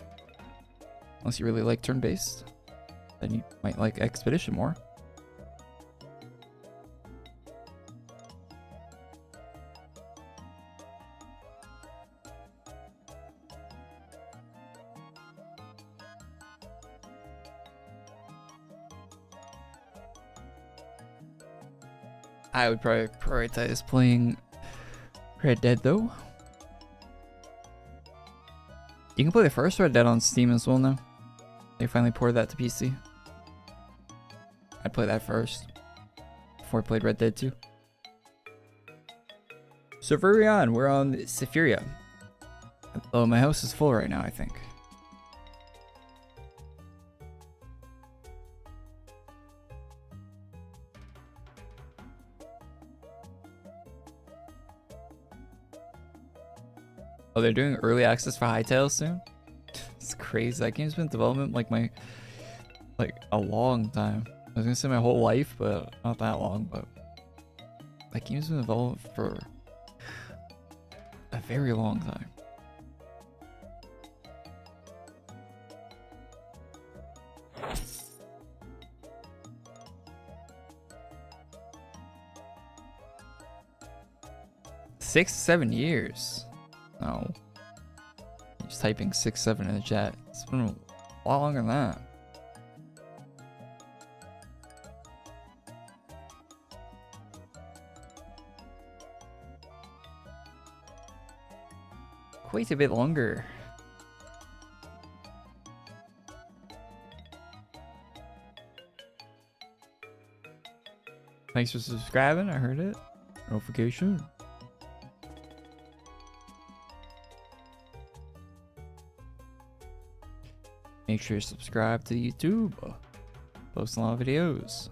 Unless you really like turn-based. Then you might like Expedition more. I would probably prioritize playing Red Dead though. You can play the first Red Dead on Steam as well now. They finally ported that to PC. I'd play that first before I played Red Dead 2. So very on, we're on Sephiria. Oh, my house is full right now, I think. Oh, they're doing early access for Hytale soon? It's crazy. That game's been in development like a long time. I was gonna say my whole life, but not that long, but that game's been developed for a very long time. Six, 7 years. No. Just typing 6-7 in the chat. It's been a lot longer than that. Quite a bit longer. Thanks for subscribing. I heard it. Notification. Make sure you subscribe to YouTube. Posting a lot of videos.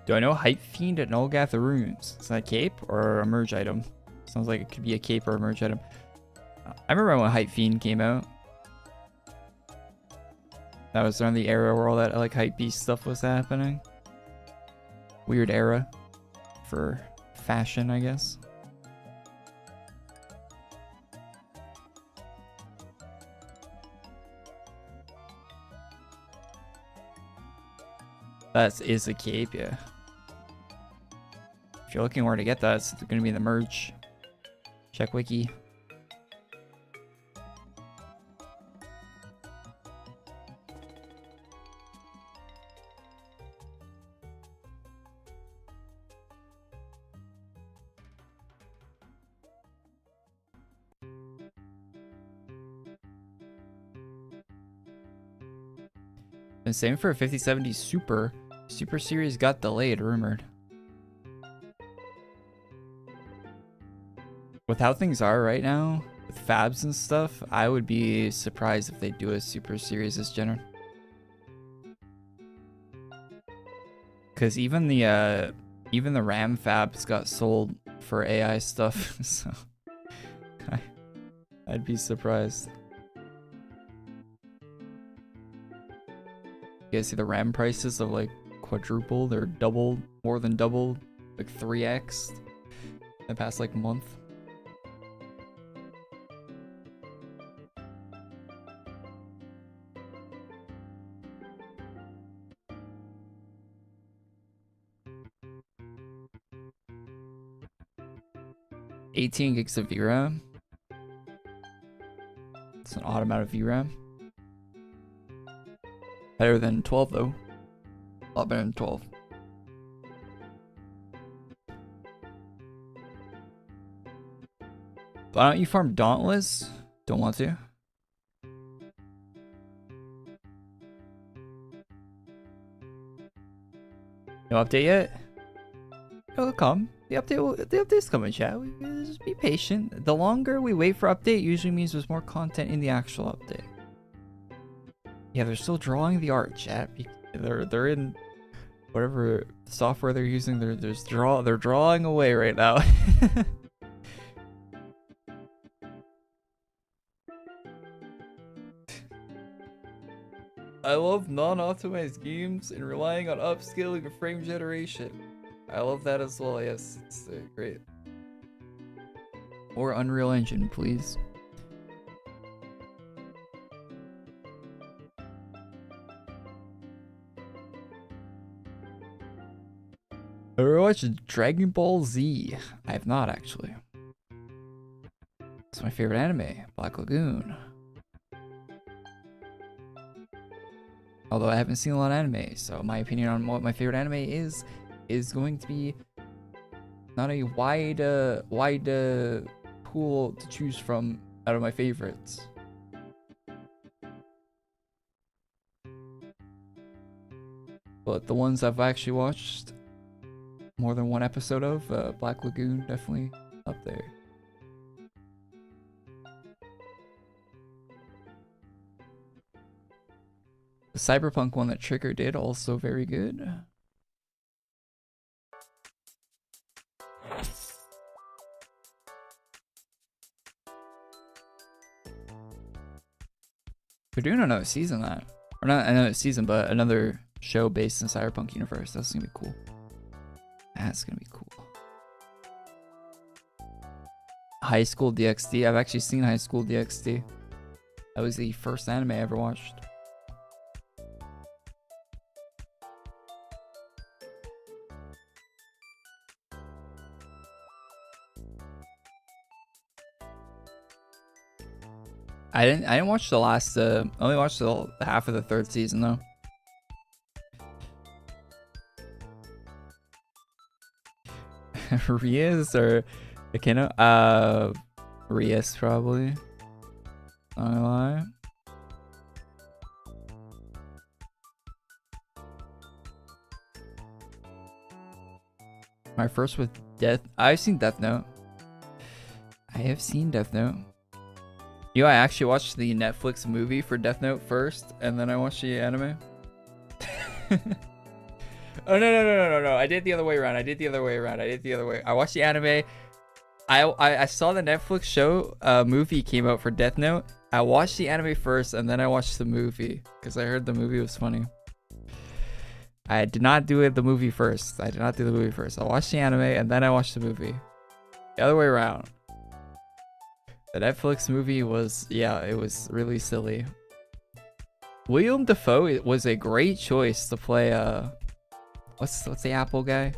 Do I know Hype Fiend at Nulgath Runes? Is that a cape or a merge item? Sounds like it could be a cape or a merge item. I remember when Hype Fiend came out. That was around the era where all that like hype beast stuff was happening. Weird era for fashion, I guess. That is a cape, yeah. If you're looking where to get that, it's going to be in the merge. Check wiki. And same for a 5070 Super. Super Series got delayed, rumored. With how things are right now, with fabs and stuff, I would be surprised if they do a Super Series this gen. Because even the RAM fabs got sold for AI stuff, so I'd be surprised. You guys see the RAM prices of like quadrupled or doubled, more than doubled, like 3x in the past like month. $18 gigs of VRAM. It's an odd amount of VRAM. Better than 12 though. A lot better than 12. Why don't you farm Dauntless? Don't want to. No update yet? It'll come. The update's coming, chat. Just be patient. The longer we wait for update usually means there's more content in the actual update. Yeah, they're still drawing the art, chat. They're in whatever software they're using. They're drawing away right now. I love non-optimized games and relying on upscaling and frame generation. I love that as well. Yes, it's great. Or Unreal Engine, please. Ever watched Dragon Ball Z? I have not, actually. It's my favorite anime, Black Lagoon. Although I haven't seen a lot of anime, so my opinion on what my favorite anime is going to be not a wide pool to choose from out of my favorites. But the ones I've actually watched more than one episode of, Black Lagoon definitely up there. The Cyberpunk one that Trigger did, also very good. They're doing another season of that. Or not another season, but another show based in Cyberpunk universe. That's gonna be cool. That's gonna be cool. High School DxD. I've actually seen High School DxD. That was the first anime I ever watched. I didn't watch the last I only watched the half of the third season though. Rias or Akino? Rias probably. Not gonna lie. My first with Death. I've seen Death Note. I have seen Death Note. You know, I actually watched the Netflix movie for Death Note first, and then I watched the anime. Oh no! I did it the other way around. I watched the anime. I saw the Netflix show movie came out for Death Note. I watched the anime first, and then I watched the movie because I heard the movie was funny. I did not do the movie first. I watched the anime, and then I watched the movie. The other way around. The Netflix movie was, yeah, it was really silly. William Dafoe was a great choice to play, what's the Apple guy?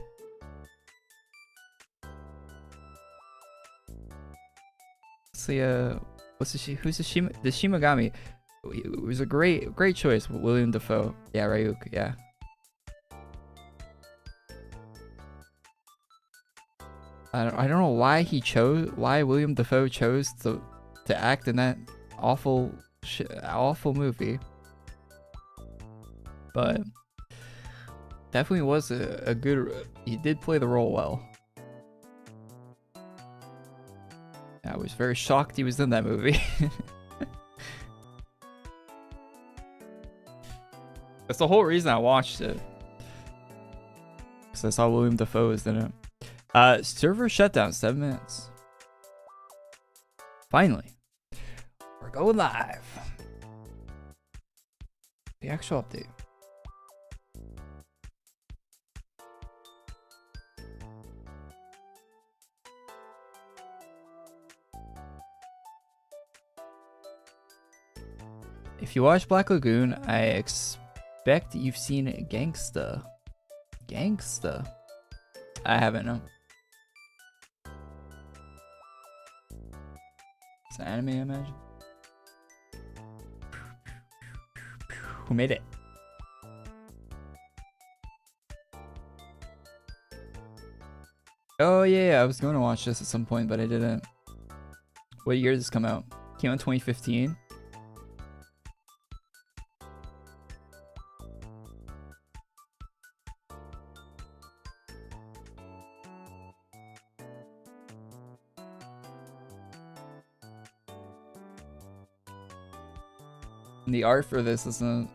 Who's the Shimagami? It was a great choice, William Dafoe. Yeah, Ryuk, yeah. I don't know why William Dafoe chose to act in that awful movie, but definitely was a good. He did play the role well. I was very shocked he was in that movie. That's the whole reason I watched it, because I saw William Dafoe was in it. Server shutdown, 7 minutes. Finally. We're going live. The actual update. If you watch Black Lagoon, I expect you've seen Gangsta. Gangsta? I haven't, no. It's an anime, I imagine. Who made it? Oh yeah, I was going to watch this at some point, but I didn't. What year did this come out? Came out in 2015. And the art for this isn't.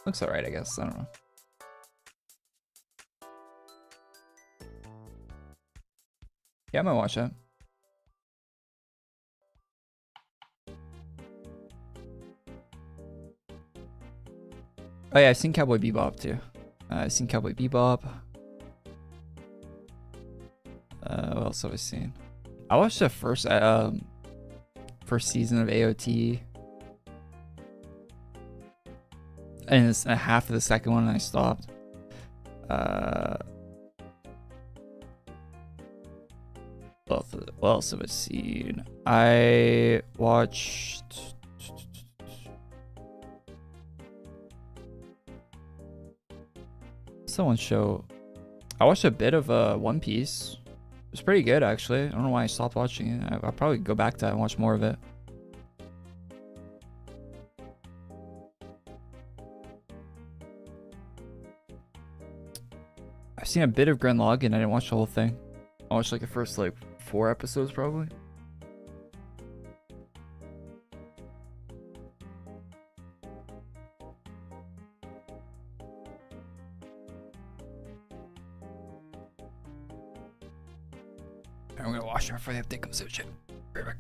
Looks alright, I guess. I don't know. Yeah, I might watch that. Oh yeah, I've seen Cowboy Bebop too. I've seen Cowboy Bebop. What else have I seen? I watched the first season of AOT. And it's half of the second one and I stopped. What else have I seen? I watched someone's show. I watched a bit of One Piece. It was pretty good actually. I don't know why I stopped watching it. I'll probably go back to that and watch more of it. I've seen a bit of Gurren Lagann. I didn't watch the whole thing. I watched like the first like 4 episodes probably. I'm gonna watch it before the update comes out. Shit. Right back.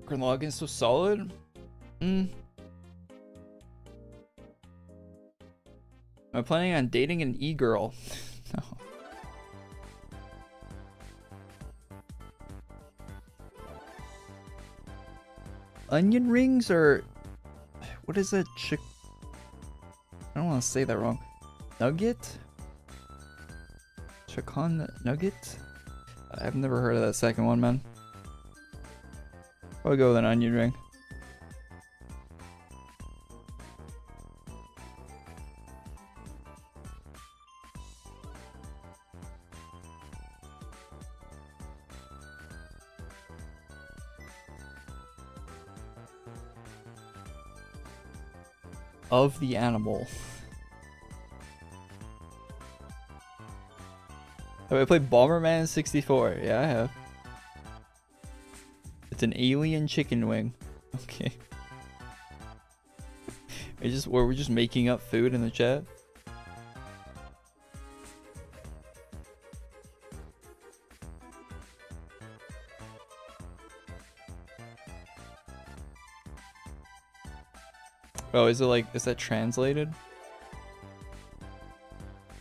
Gurren Lagann's so solid. Am I planning on dating an e-girl? No. Onion rings or what is that chick? I don't want to say that wrong. Nugget? Chicken nugget? I've never heard of that second one, man. I'll go with an onion ring. Of the animal. Have I played Bomberman 64? Yeah, I have. It's an alien chicken wing. Okay. We're just making up food in the chat. Oh, is it like, is that translated?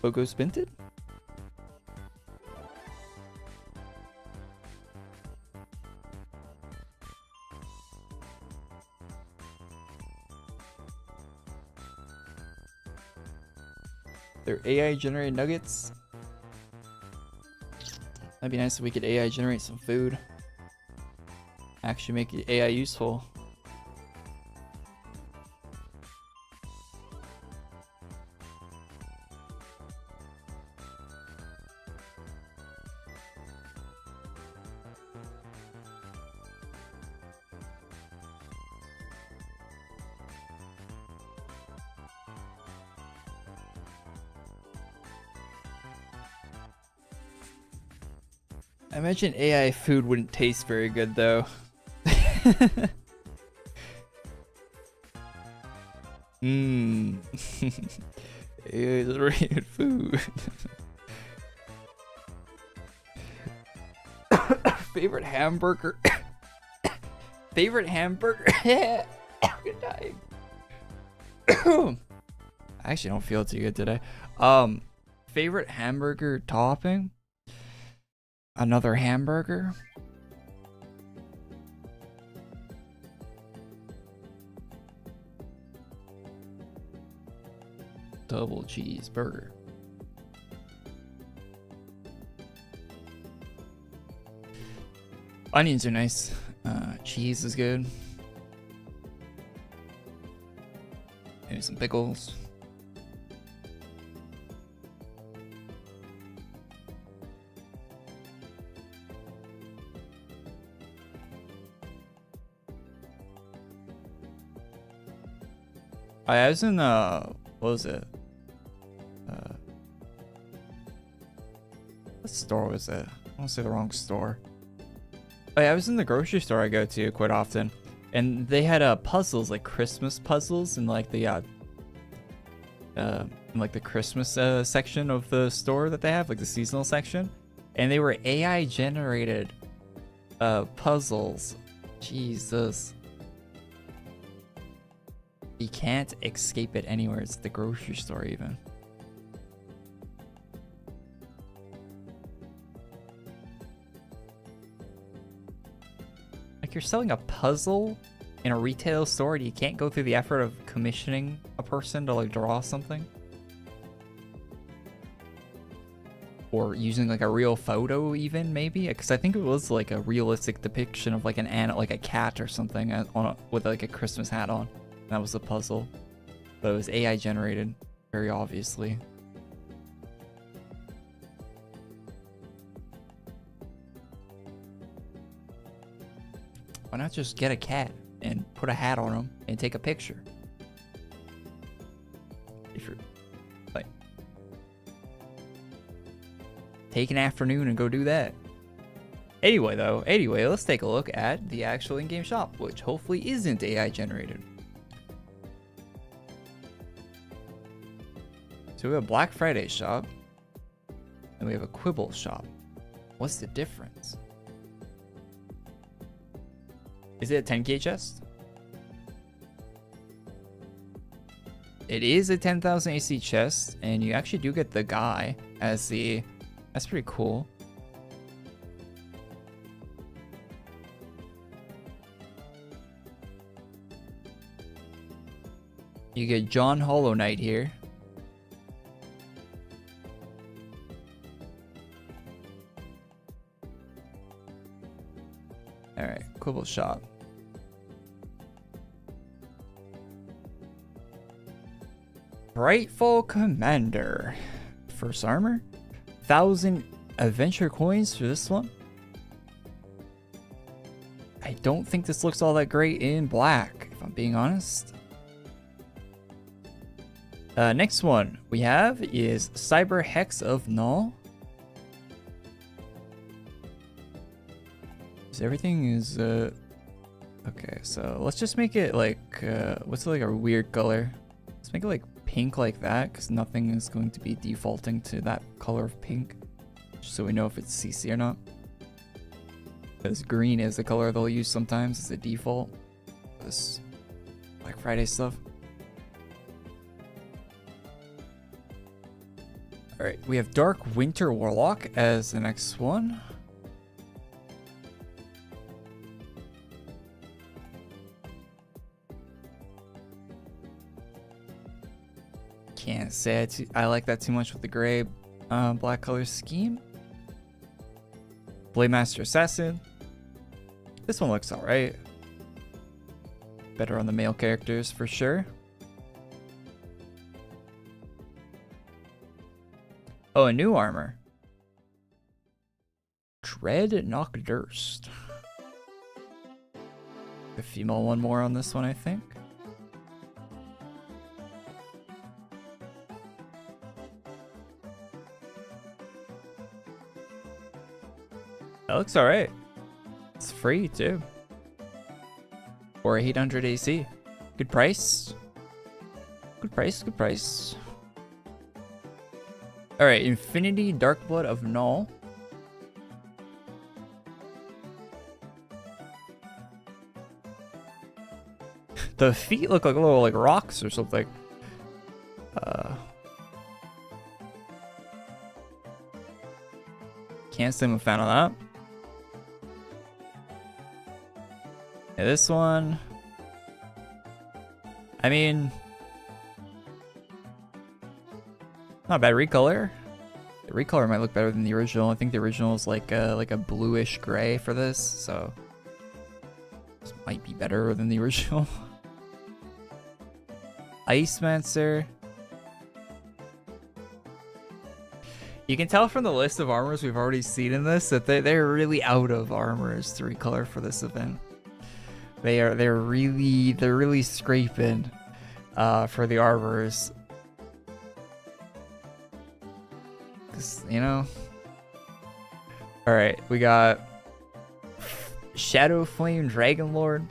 Pogo Spinted? They're AI generated nuggets. That'd be nice if we could AI generate some food. Actually make it AI useful. I imagine AI food wouldn't taste very good though. Mmm. AI generated food. Favorite hamburger. Favorite hamburger. I'm dying. I actually don't feel too good today. Favorite hamburger topping? Another hamburger? Double cheeseburger. Onions are nice. Cheese is good. Maybe some pickles. I was in what was it? What store was it? I want to say the wrong store. Oh yeah, I was in the grocery store I go to quite often, and they had puzzles, like Christmas puzzles, in like the Christmas section of the store that they have, like the seasonal section, and they were AI generated puzzles. Jesus. You can't escape it anywhere. It's the grocery store even. Like, you're selling a puzzle in a retail store and you can't go through the effort of commissioning a person to like draw something? Or using like a real photo even, maybe? Because I think it was like a realistic depiction of like like a cat or something with like a Christmas hat on. That was the puzzle, but it was AI generated, very obviously. Why not just get a cat and put a hat on him and take a picture? If you're like, take an afternoon and go do that. Anyway, let's take a look at the actual in-game shop, which hopefully isn't AI generated. So we have a Black Friday shop, and we have a Quibble shop. What's the difference? Is it a 10k chest? It is a 10,000 AC chest, and you actually do get the guy as the... That's pretty cool. You get John Hollow Knight here. Alright, Quibble shop. Brightfall Commander. First armor. 1,000 adventure coins for this one. I don't think this looks all that great in black, if I'm being honest. Next one we have is Cyber Hex of Null. Everything is okay, so let's just make it like what's like a weird color. Let's make it like pink like that, because nothing is going to be defaulting to that color of pink, just so we know if it's CC or not, because green is the color they'll use sometimes as a default. This Black Friday stuff. All right, we have Dark Winter Warlock as the next one. Can't say I like that too much with the gray black color scheme. Blademaster Assassin. This one looks alright. Better on the male characters for sure. Oh, a new armor. Dread Knockdurst. The female one more on this one, I think. That looks alright. It's free too. Or 800 AC. Good price. Good price, good price. Alright, Infinity Darkblood of Null. The feet look like little rocks or something. Can't say I'm a fan of that. Yeah, this one, I mean, not a bad recolor. The recolor might look better than the original. I think the original is like a bluish gray for this, so this might be better than the original. Icemancer. You can tell from the list of armors we've already seen in this that they're really out of armors to recolor for this event. They're really scraping for the armors. 'Cause, you know. Alright, we got Shadow Flame Dragonlord.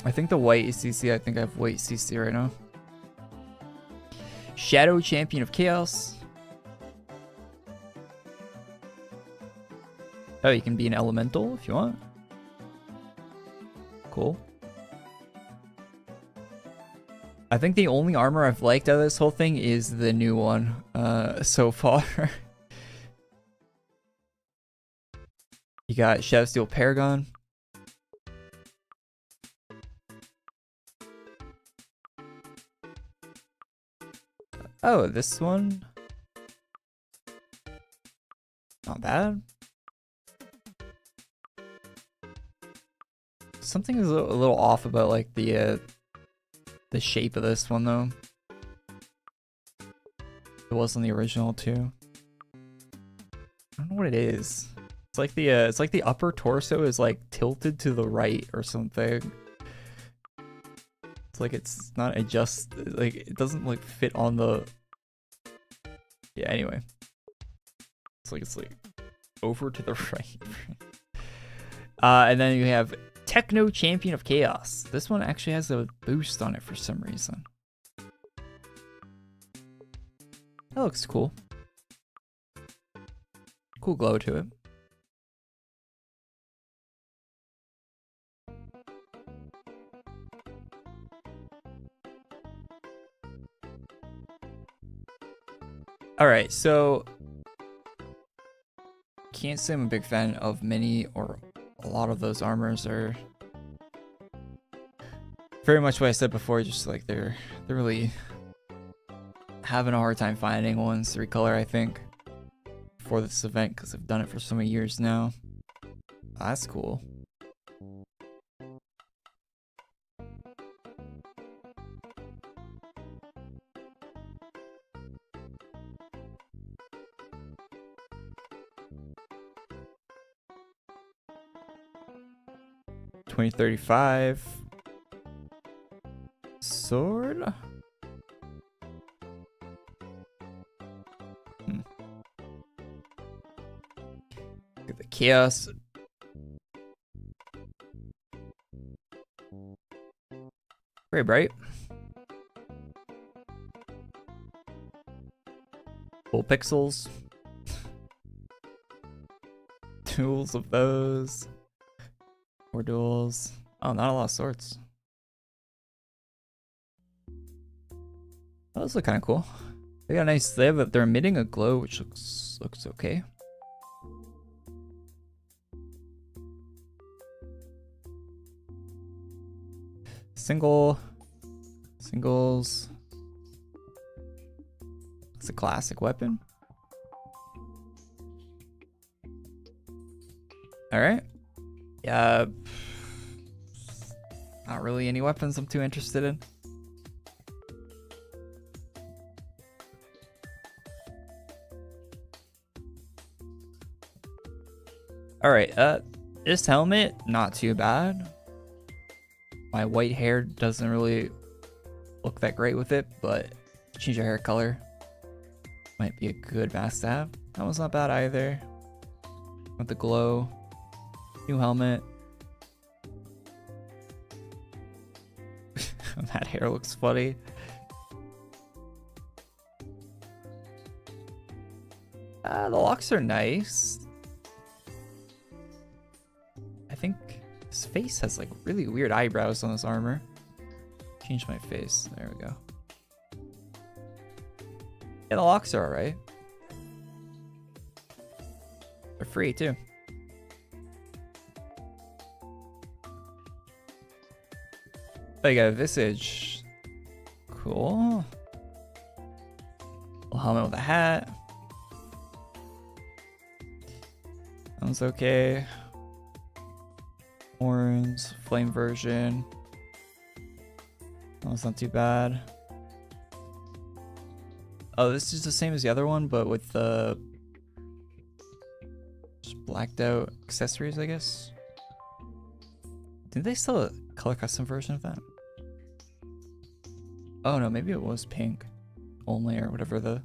I think the white is CC. I think I have white CC right now. Shadow Champion of Chaos. Oh, you can be an elemental if you want. Cool. I think the only armor I've liked out of this whole thing is the new one so far. You got Shadowsteel Paragon. Oh, this one. Not bad. Something is a little off about like the shape of this one though. It was on the original too. I don't know what it is. It's like the upper torso is like tilted to the right or something. It's like it's not adjusted, like it doesn't like fit on the. Yeah, anyway. It's like over to the right. And then you have Techno Champion of Chaos. This one actually has a boost on it for some reason. That looks cool. Cool glow to it. Alright, so can't say I'm a big fan of many or a lot of those armors are very much what I said before, just like they're really having a hard time finding ones to recolor, I think, for this event because I've done it for so many years now. That's cool. $2035 sword. Get the chaos. Very bright. Full pixels. Tools of those. More duels. Oh, not a lot of swords. Those look kind of cool. They got a nice. They're emitting a glow, which looks okay. Singles. It's a classic weapon. All right. Yeah. Not really any weapons I'm too interested in. All right. This helmet, not too bad. My white hair doesn't really look that great with it, but change your hair color might be a good mask to have. That one's not bad either. With the glow. New helmet. That hair looks funny. The locks are nice. I think his face has like really weird eyebrows on his armor. Change my face. There we go. Yeah, the locks are alright. They're free too. Oh, you got a visage. Cool. Little helmet with a hat. Sounds okay. Orange, flame version. Oh, it's not too bad. Oh, this is the same as the other one, but with the just blacked out accessories, I guess. Didn't they sell a color custom version of that? Oh no, maybe it was pink only, or whatever the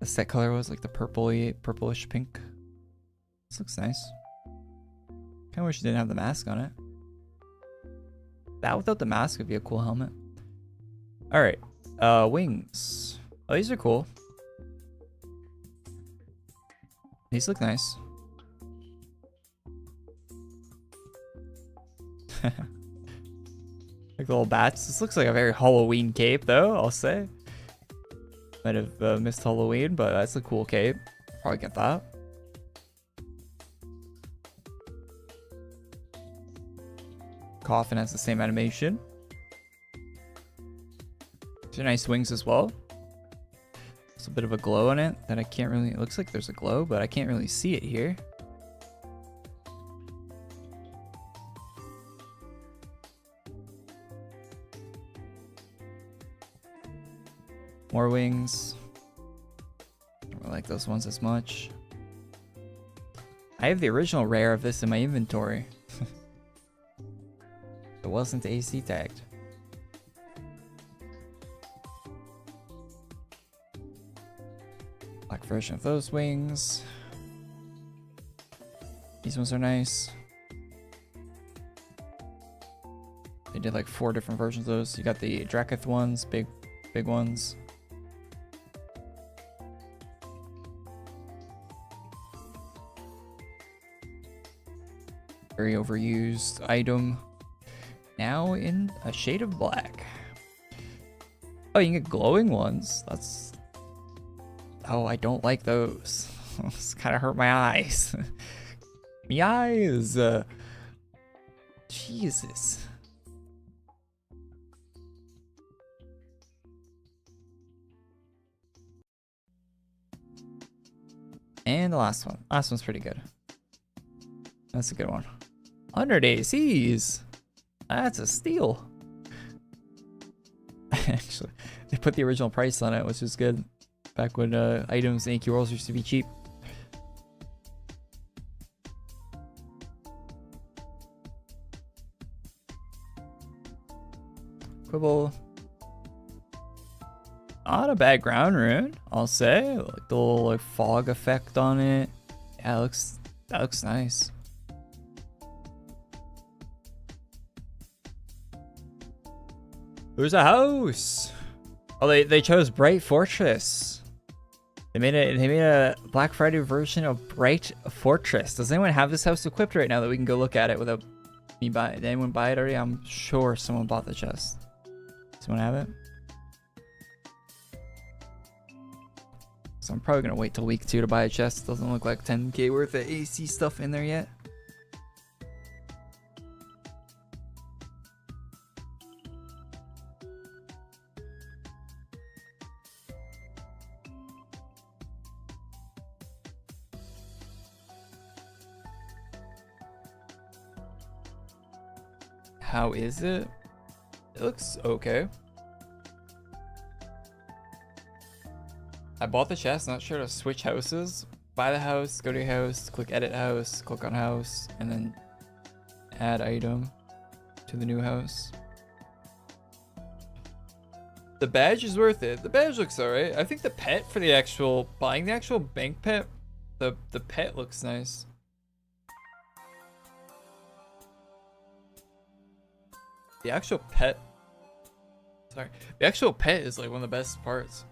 set color was, like the purplish pink. This looks nice. Kinda wish you didn't have the mask on it. That without the mask would be a cool helmet. Alright. Wings. Oh, these are cool. These look nice. Like little bats. This looks like a very Halloween cape, though, I'll say. Might have missed Halloween, but that's a cool cape. Probably get that. Coffin has the same animation. These are nice wings as well. There's a bit of a glow on it that I can't really... It looks like there's a glow, but I can't really see it here. More wings. Don't really like those ones as much. I have the original rare of this in my inventory. It wasn't AC tagged. Black version of those wings. These ones are nice. They did like 4 different versions of those. You got the Draketh ones, big ones. Very overused item. Now in a shade of black. Oh, you can get glowing ones. That's... Oh, I don't like those. It's kind of hurt my eyes. My eyes. Jesus. And the last one. Last one's pretty good. That's a good one. 100 ACs. That's a steal. Actually, they put the original price on it, which is good. Back when items in AQWorlds used to be cheap. Quibble. Not a bad ground rune, I'll say. Like the little like fog effect on it. Yeah, that looks nice. There's a house. Oh, they chose Bright Fortress. They made a Black Friday version of Bright Fortress. Does anyone have this house equipped right now that we can go look at it without me buying it? Did anyone buy it already? I'm sure someone bought the chest. Someone have it? So I'm probably gonna wait till week 2 to buy a chest. Doesn't look like 10k worth of AC stuff in there yet. How is it? It looks okay. I bought the chest, not sure to switch houses. Buy the house, go to your house, click edit house, click on house, and then add item to the new house. The badge is worth it. The badge looks alright. I think the pet for the actual, buying the actual bank pet, the pet looks nice. The actual pet, sorry, the actual pet is like one of the best parts.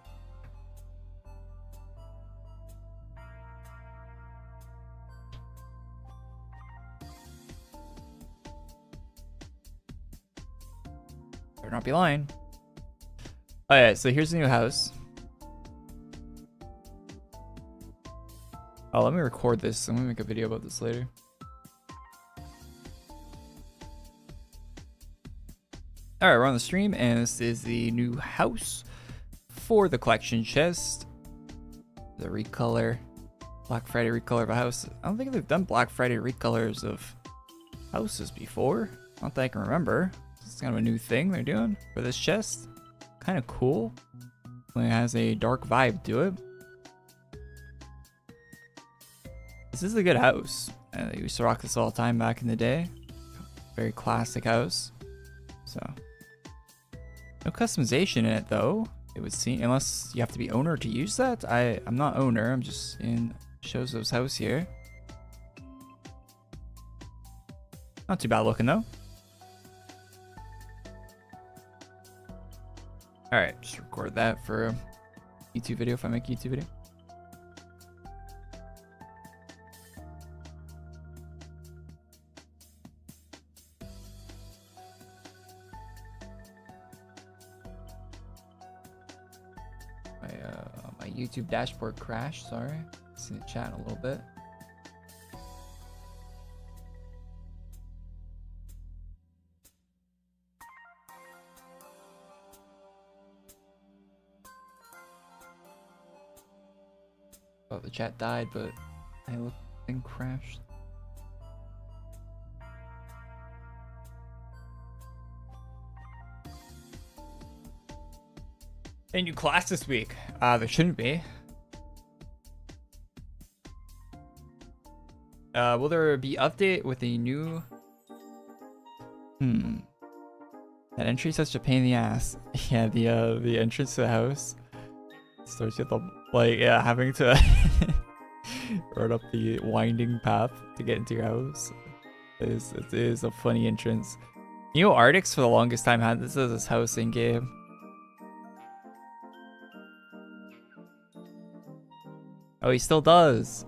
Better not be lying. Oh yeah, so here's the new house. Oh, let me record this. I'm gonna make a video about this later. Alright, we're on the stream, and this is the new house for the collection chest. The recolor, Black Friday recolor of a house. I don't think they've done Black Friday recolors of houses before. Not that I can remember. It's kind of a new thing they're doing for this chest. Kind of cool. It has a dark vibe to it. This is a good house. I used to rock this all the time back in the day. Very classic house. So. No customization in it though, it would seem, unless you have to be owner to use that. I'm not owner, I'm just in Shozo's house here. Not too bad looking though. Alright, just record that for a YouTube video if I make a YouTube video. My YouTube dashboard crashed, sorry. Seen it chat a little bit. Oh, the chat died, but I looked and crashed. A new class this week. There shouldn't be. Will there be update with a new? That entry is such a pain in the ass. Yeah, the entrance to the house starts with the having to run up the winding path to get into your house. It is a funny entrance. You know, Arctics for the longest time had this as his house in game. Oh, he still does.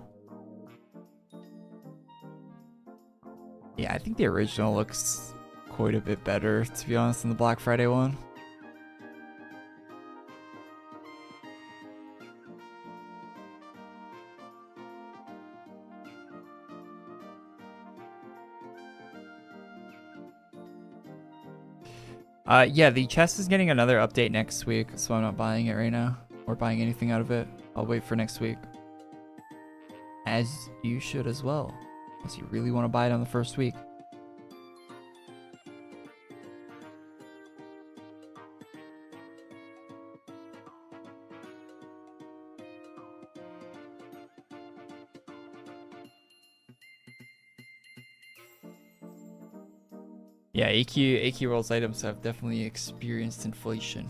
Yeah, I think the original looks quite a bit better, to be honest, than the Black Friday one. Yeah, the chest is getting another update next week, so I'm not buying it right now, or buying anything out of it. I'll wait for next week. As you should as well, unless you really want to buy it on the first week. Yeah, AQWorlds items have definitely experienced inflation.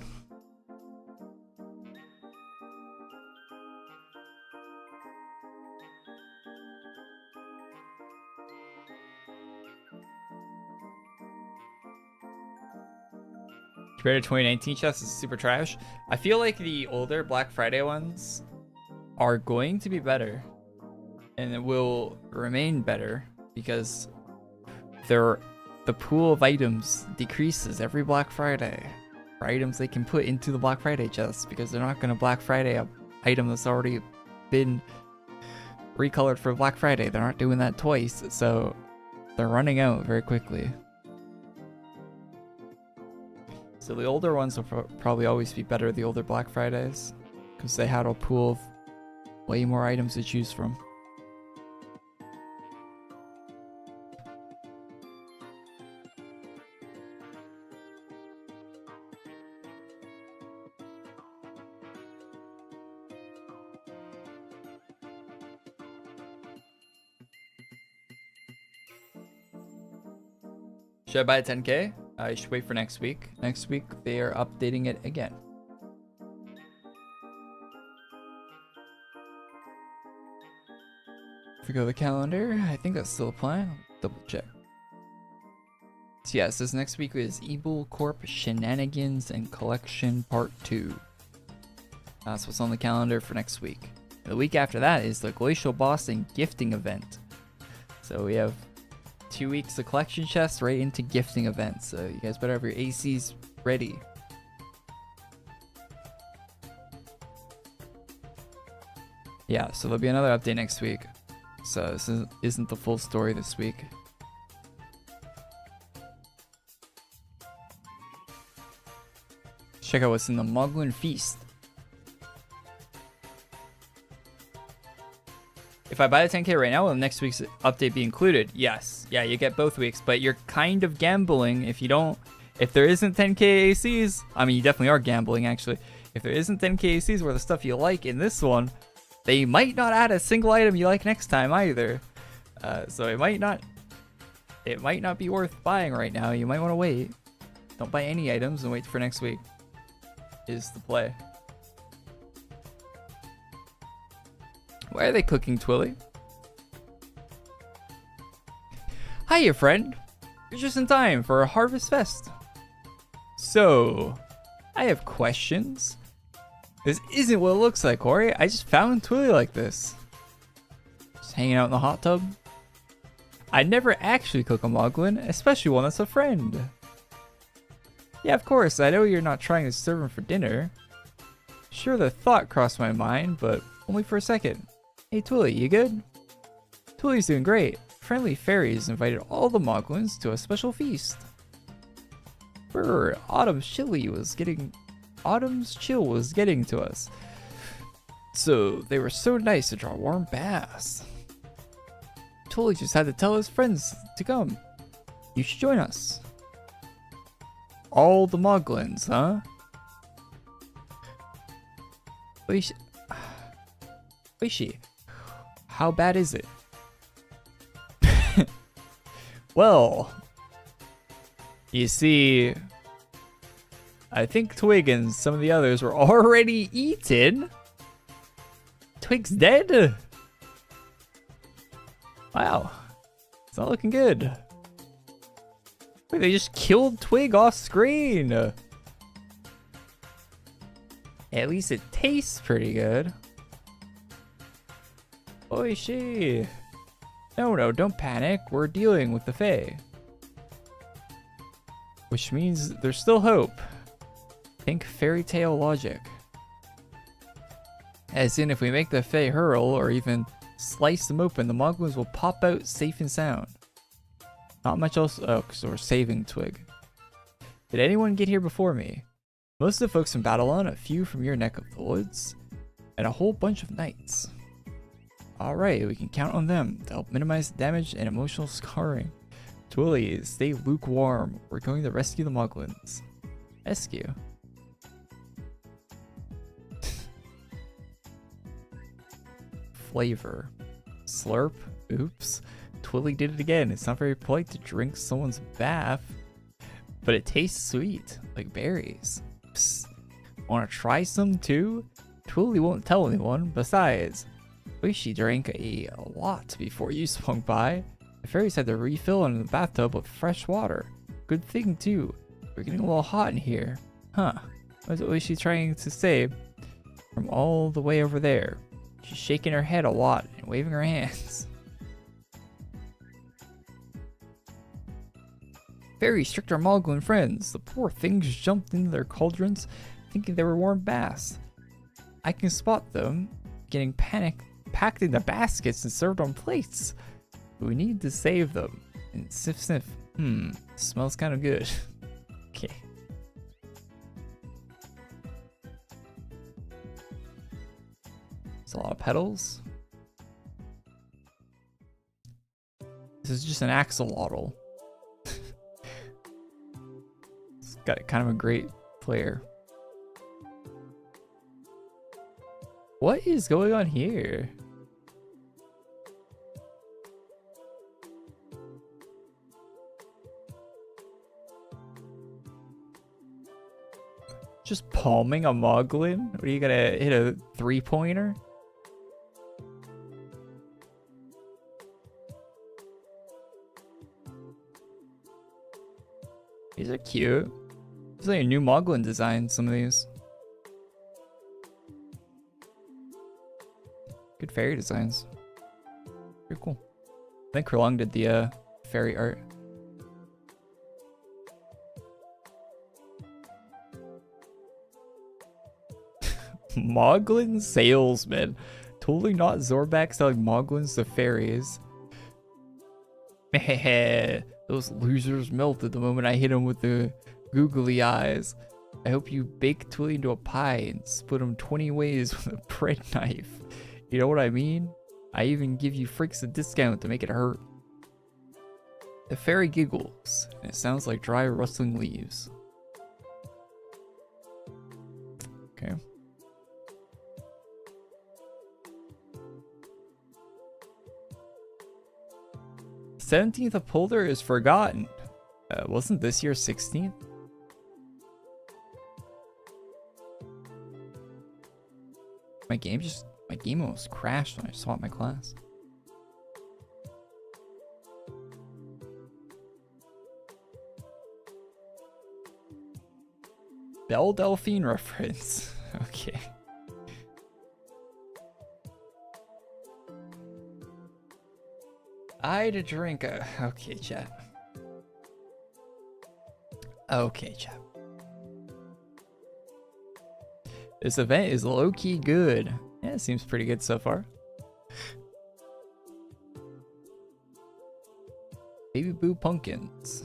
Compared to 2019 chests is super trash. I feel like the older Black Friday ones are going to be better, and it will remain better because the pool of items decreases every Black Friday for items they can put into the Black Friday chest, because they're not going to Black Friday item that's already been recolored for Black Friday. They're not doing that twice, so they're running out very quickly. So the older ones will probably always be better, the older Black Fridays, because they had a pool of way more items to choose from. Should I buy a 10K? I should wait for next week. Next week, they are updating it again. If we go to the calendar, I think that's still a plan. I'll double check. So yeah, it says next week is Evil Corp Shenanigans and Collection Part 2. That's what's on the calendar for next week. And the week after that is the Glacial Boss and Gifting Event. So we have 2 weeks of collection chests right into gifting events. So you guys better have your ACs ready. Yeah, so there'll be another update next week. So this isn't the full story this week. Check out what's in the Moglin Feast. If I buy the 10K right now, will next week's update be included? Yes. Yeah, you get both weeks, but you're kind of gambling if you don't. If there isn't 10K ACs, I mean, you definitely are gambling actually. If there isn't 10K ACs where the stuff you like in this one, they might not add a single item you like next time either. So it might not be worth buying right now. You might want to wait. Don't buy any items and wait for next week. Is the play. Why are they cooking Twilly? Hiya, friend. You're just in time for HarvestFest. So, I have questions. This isn't what it looks like, Korey. I just found Twilly like this. Just hanging out in the hot tub. I'd never actually cook a Moglin, especially one that's a friend. Yeah, of course, I know you're not trying to serve him for dinner. Sure, the thought crossed my mind, but only for a second. Hey Twilly, you good? Twilly's doing great. Friendly fairies invited all the Moglins to a special feast. Brr, Autumn's chill was getting to us. So they were so nice to draw warm baths. Twilly just had to tell his friends to come. You should join us. All the Moglins, huh? Oishi, how bad is it? Well, you see, I think Twig and some of the others were already eaten. Twig's dead? Wow, it's not looking good. Wait, they just killed Twig off screen. At least it tastes pretty good. Oishi. No, don't panic. We're dealing with the Fae. Which means there's still hope. Think fairy tale logic. As in, if we make the Fae hurl or even slice them open, the Moglins will pop out safe and sound. Not much else. Oh, because we're saving Twig. Did anyone get here before me? Most of the folks from Babylon, a few from your neck of the woods, and a whole bunch of knights. Alright, we can count on them to help minimize damage and emotional scarring. Twilly, stay lukewarm. We're going to rescue the Moglins. Rescue? Flavor. Slurp? Oops. Twilly did it again. It's not very polite to drink someone's bath, but it tastes sweet, like berries. Psst. Wanna try some too? Twilly won't tell anyone. Besides, Oishi drank a lot before you swung by. The fairies had to refill in the bathtub with fresh water. Good thing too. We're getting a little hot in here. Huh. What is Oishi trying to say from all the way over there? She's shaking her head a lot and waving her hands. Very strict our Moglin friends. The poor things jumped into their cauldrons thinking they were warm baths. I can spot them getting packed into baskets and served on plates. We need to save them. And sniff sniff. Smells kind of good. Okay. There's a lot of petals. This is just an axolotl. It's got kind of a great flair. What is going on here? Just palming a Moglin? What are you gonna hit, a 3-pointer? These are cute. There's like a new Moglin design, some of these. Good fairy designs. Pretty cool. I think Krillong did the fairy art. Moglin salesman. Totally not Zorback selling Moglins to fairies. Meh. Those losers melted the moment I hit them with the googly eyes. I hope you bake Twilly into a pie and split them 20 ways with a bread knife. You know what I mean? I even give you freaks a discount to make it hurt. The fairy giggles, and it sounds like dry rustling leaves. Okay. 17th upholder is forgotten. Wasn't this year 16th? My game almost crashed when I swapped my class. Belle Delphine reference. Okay. I to drink a... Okay, chat. Okay, chat. This event is low-key good. Yeah, it seems pretty good so far. Baby Boo pumpkins.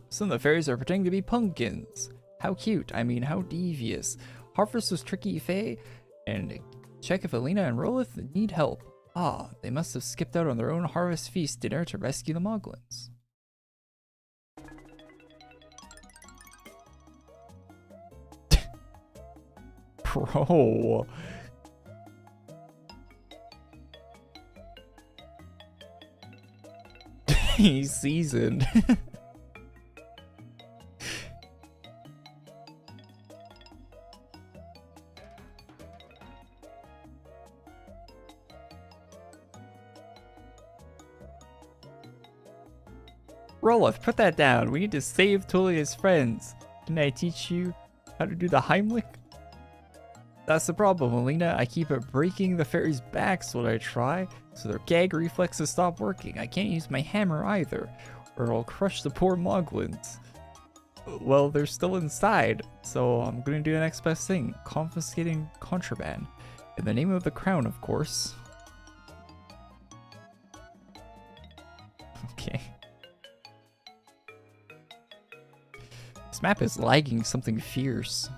Some of the fairies are pretending to be pumpkins. How cute. I mean, how devious. Harvest was tricky Faye, and check if Alina and Rolith need help. Ah, they must have skipped out on their own Harvest Feast dinner to rescue the Moglins. Bro. He's seasoned. Roloff, put that down. We need to save Tullia's friends. Didn't I teach you how to do the Heimlich? That's the problem, Alina. I keep breaking the fairies' backs when I try, so their gag reflexes stop working. I can't use my hammer either, or I'll crush the poor Moglins. Well, they're still inside, so I'm gonna do the next best thing. Confiscating contraband. In the name of the crown, of course. Okay. This map is lagging something fierce.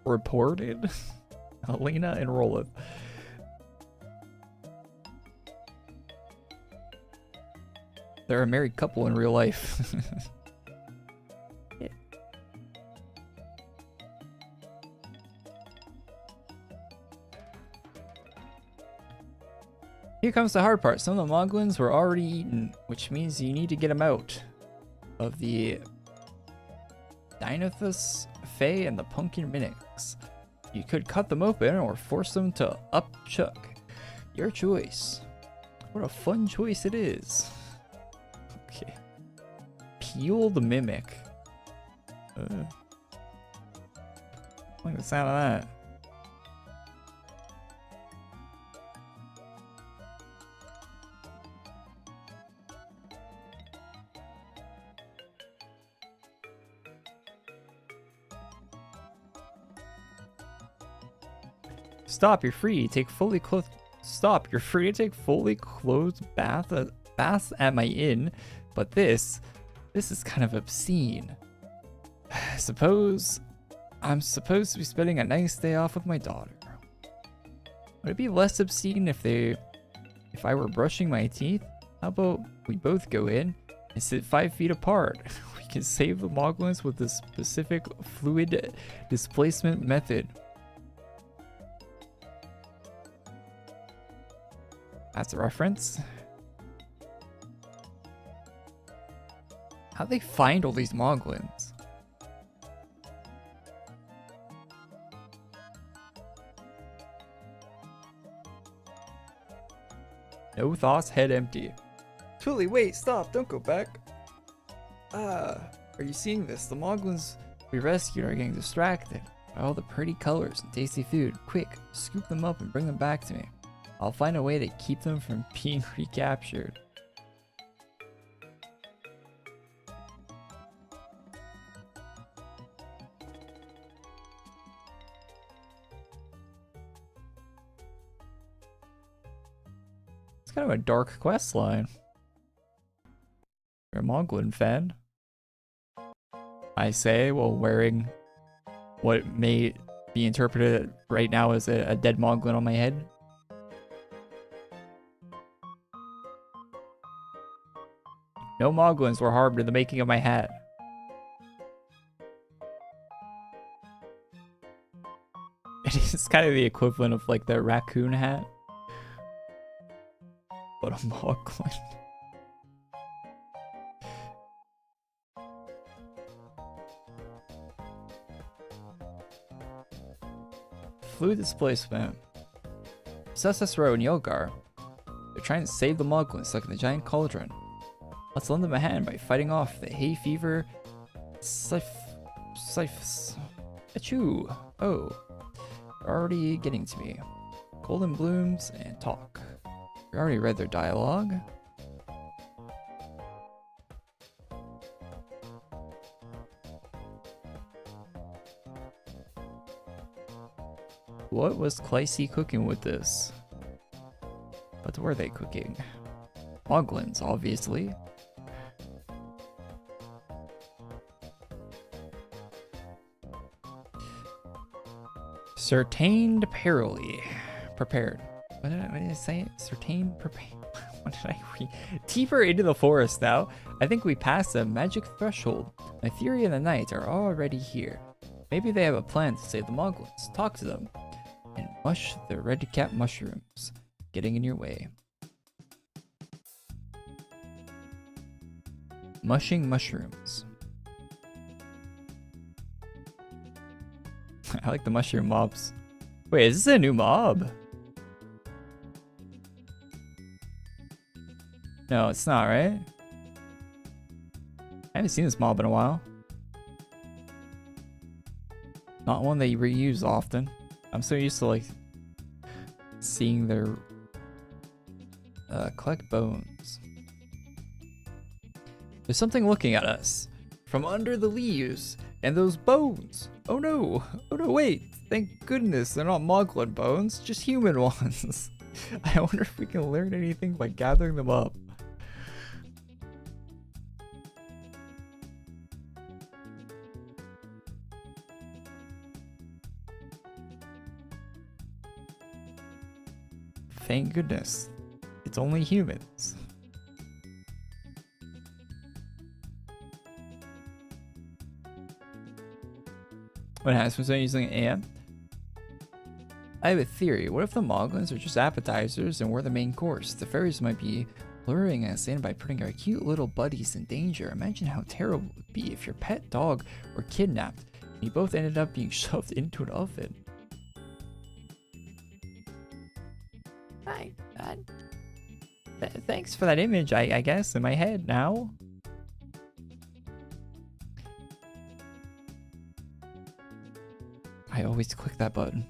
Reported? Alina and Rolith. They're a married couple in real life. Yeah. Here comes the hard part. Some of the Moglins were already eaten, which means you need to get them out of the Dinothus, Fae, and the Pumpkin Minix. You could cut them open or force them to upchuck. Your choice. What a fun choice it is. Okay. Peel the Mimic. I like the sound of that. Stop, you're free. Take fully clothed. Stop, you're free to take fully clothed baths at my inn, but this is kind of obscene. Suppose I'm supposed to be spending a nice day off with my daughter. Would it be less obscene if I were brushing my teeth? How about we both go in and sit 5 feet apart? We can save the moglins with the specific fluid displacement method. That's a reference. How'd they find all these moglins? No thoughts, head empty. Tuli, wait, stop, don't go back. Are you seeing this? The moglins we rescued are getting distracted by all the pretty colors and tasty food. Quick, scoop them up and bring them back to me. I'll find a way to keep them from being recaptured. It's kind of a dark quest line. You're a moglin fan, I say, while wearing what may be interpreted right now as a dead moglin on my head. No moglins were harmed in the making of my hat. It is kind of the equivalent of like the raccoon hat, but a moglin. Fluid displacement. Shrue and Yelgar. They're trying to save the moglins stuck in the giant cauldron. Let's lend them a hand by fighting off the hay fever. Achoo! Oh, they're already getting to me. Golden blooms and talk. We already read their dialogue. What was Clicey cooking with this? What were they cooking? Moglins, obviously. Certained perily. Prepared. What did I say? Certained prepared. What did I read? Deeper into the forest now. I think we passed the magic threshold. My theory and the knights are already here. Maybe they have a plan to save the moglins. Talk to them. And mush the red cap mushrooms. Getting in your way. Mushing mushrooms. I like the mushroom mobs. Wait, is this a new mob? No, it's not, right? I haven't seen this mob in a while. Not one they reuse often. I'm so used to like seeing their collect bones. There's something looking at us from under the leaves and those bones. Oh no, wait. Thank goodness they're not moglin bones, just human ones. I wonder if we can learn anything by gathering them up. Thank goodness. It's only humans. What happens when using AM? I have a theory. What if the moglins are just appetizers and we're the main course? The fairies might be luring us in by putting our cute little buddies in danger. Imagine how terrible it would be if your pet dog were kidnapped and you both ended up being shoved into an oven. Thanks for that image, I guess, in my head now. I always click that button.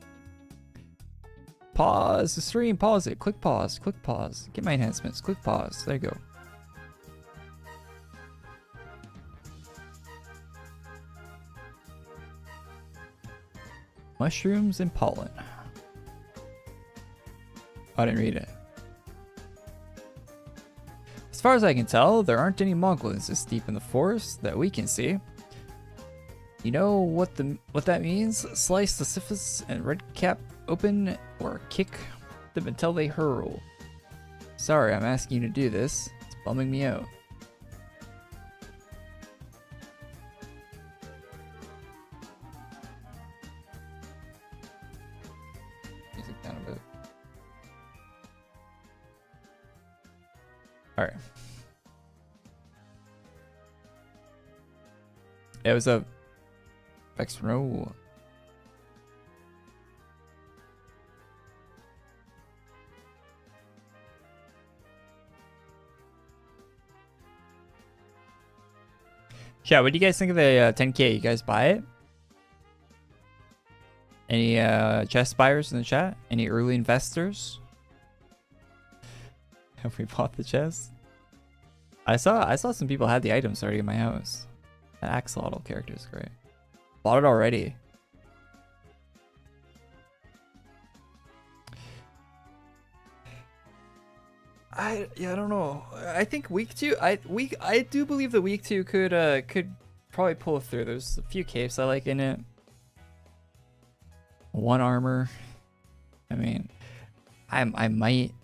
Pause the stream, pause it, click pause, Get my enhancements, click pause, there you go. Mushrooms and pollen. I didn't read it. As far as I can tell, there aren't any moglins this deep in the forest that we can see. You know what that means? Slice the syphis and redcap open or kick them until they hurl. Sorry, I'm asking you to do this. It's bumming me out. Music down a bit. Alright. It was a Vex row. Yeah, what do you guys think of the 10K? You guys buy it? Any chest buyers in the chat? Any early investors? Have we bought the chest? I saw some people had the items already in my house. That axolotl character is great. Bought it already. I don't know. I think week 2. I do believe that week 2 could probably pull through. There's a few capes I like in it. 1 armor. I mean, I might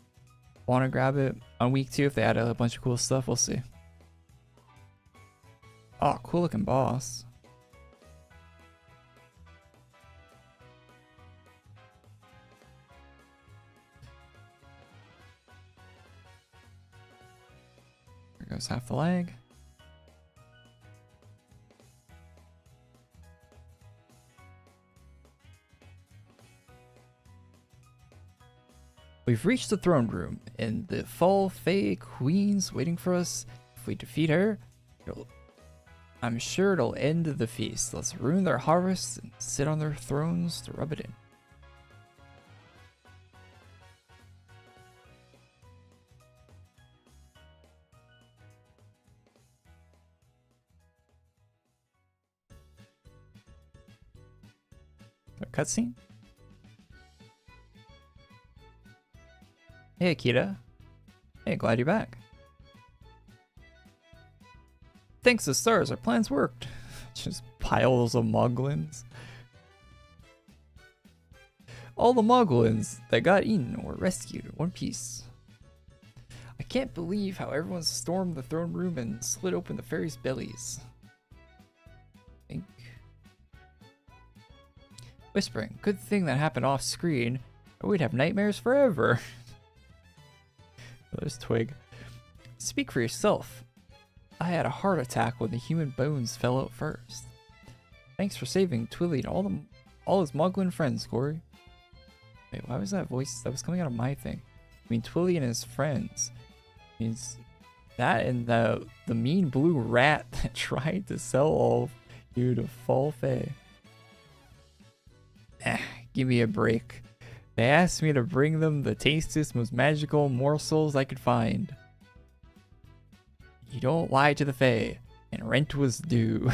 want to grab it on week 2 if they add a bunch of cool stuff. We'll see. Oh, cool looking boss. There goes half the leg. We've reached the throne room, and the Fall Fae Queen's waiting for us. If we defeat her, I'm sure it'll end the feast. Let's ruin their harvest and sit on their thrones to rub it in. A cutscene? Hey, Akita. Hey, glad you're back. Thanks to stars, our plans worked. Just piles of moglins. All the moglins that got eaten were rescued in one piece. I can't believe how everyone stormed the throne room and slit open the fairies' bellies. Think. Whispering, good thing that happened off screen, or we'd have nightmares forever. There's Twig. Speak for yourself. I had a heart attack when the human bones fell out first. Thanks for saving Twilly and all his moglin friends, Korey. Wait, why was that voice that was coming out of my thing? I mean, Twilly and his friends. Means that and the mean blue rat that tried to sell all of you to Fall Fae. Give me a break. They asked me to bring them the tastiest, most magical morsels I could find. You don't lie to the Fae, and rent was due.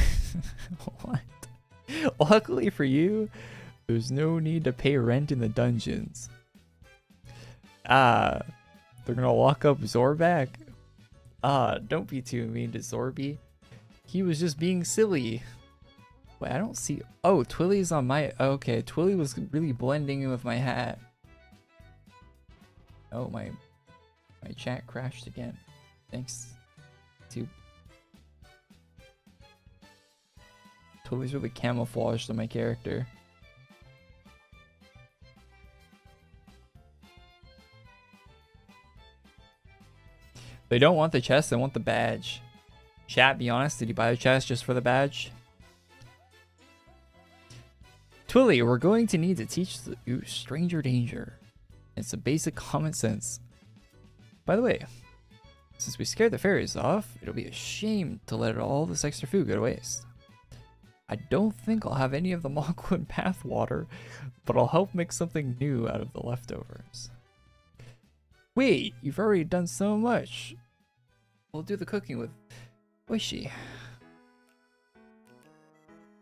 What? Luckily for you, there's no need to pay rent in the dungeons. They're gonna lock up Zorbak? Don't be too mean to Zorby. He was just being silly. Wait, I don't see... Oh, Twilly's on my... Okay, Twilly was really blending in with my hat. Oh, my chat crashed again. Thanks to... Twilly's really camouflaged on my character. They don't want the chest, they want the badge. Chat, be honest, did you buy the chest just for the badge? Twilly, we're going to need to teach you stranger danger. It's a basic common sense. By the way, since we scared the fairies off, it'll be a shame to let all this extra food go to waste. I don't think I'll have any of the moglin bath water, but I'll help make something new out of the leftovers. Wait, you've already done so much. We'll do the cooking with Oishi.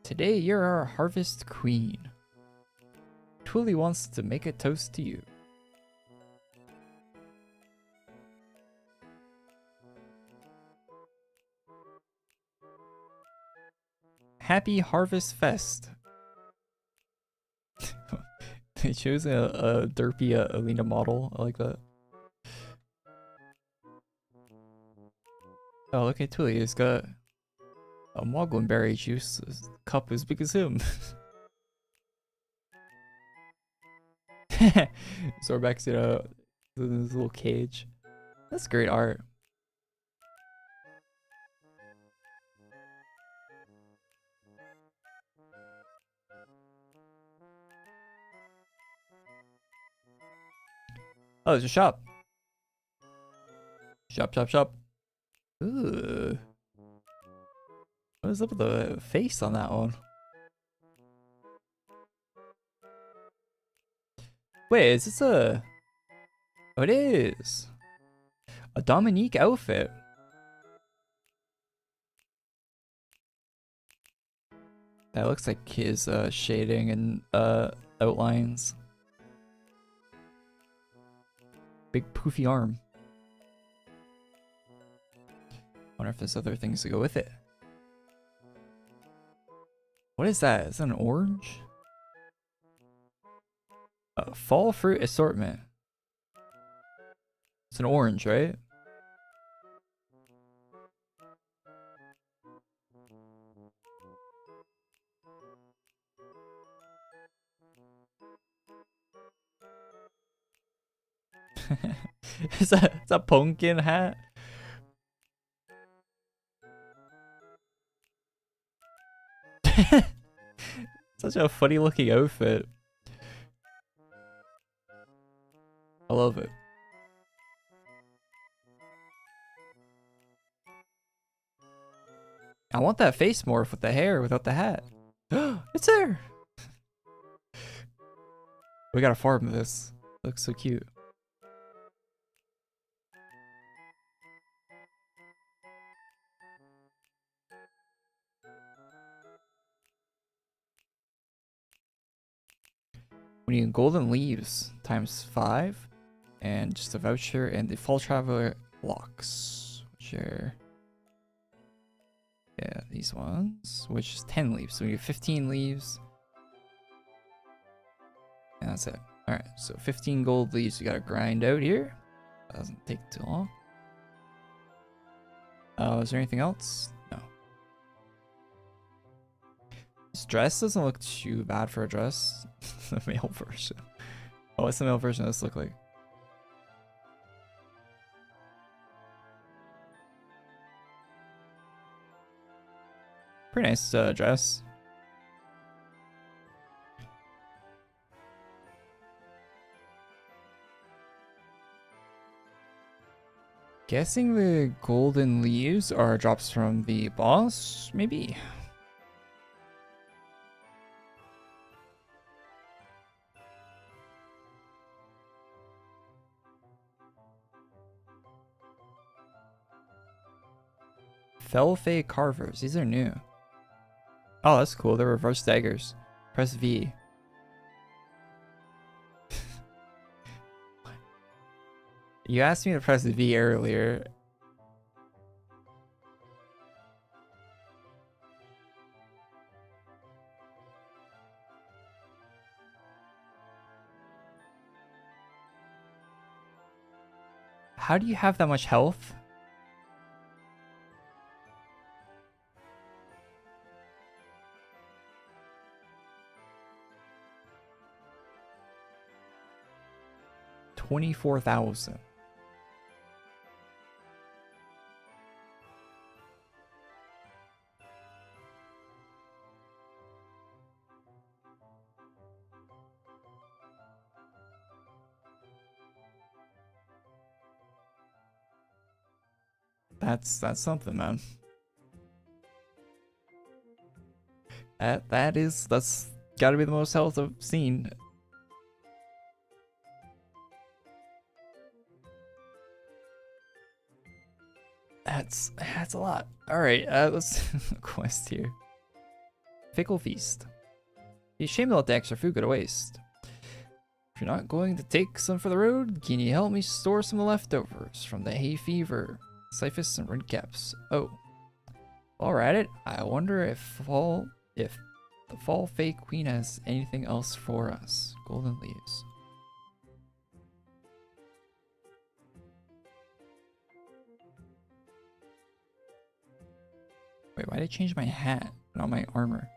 Today you're our harvest queen. Twilly wants to make a toast to you. Happy HarvestFest. They chose a derpy Alina model. I like that. Oh, look at Tully. He's got a Moglin berry juice. His cup as big as him. Zorback's in this little cage. That's great art. Oh, there's a shop. Shop. Ooh. What is up with the face on that one? Wait, is this a... Oh, it is. A Dominique outfit. That looks like his shading and outlines. Big poofy arm. Wonder if there's other things to go with it. What is that? Is that an orange? Fall fruit assortment. It's an orange, right? Is that a pumpkin hat? Such a funny looking outfit. I love it. I want that face morph with the hair without the hat. It's there. We gotta farm this. Looks so cute. We need golden leaves times 5 and just a voucher and the fall traveler locks, which are, yeah, these ones, which is 10 leaves. So we need 15 leaves. And that's it. Alright, so 15 gold leaves we gotta grind out here. That doesn't take too long. Is there anything else? No. This dress doesn't look too bad for a dress. The male version. Oh, what's the male version of this look like? Pretty nice dress. Guessing the golden leaves are drops from the boss, maybe? Felfey carvers, these are new. Oh, that's cool. They're reverse daggers. Press V. You asked me to press V earlier. How do you have that much health? $24,000. That's something, man. That's gotta be the most health I've seen. That's a lot. Alright, let's quest here. Fickle Feast. Be ashamed to let the extra food go to waste. If you're not going to take some for the road, can you help me store some leftovers from the hay fever? Cyphus and red caps. Oh. While we're at it, I wonder if fall if the fall fake queen has anything else for us. Golden leaves. Wait, why did I change my hat, not my armor?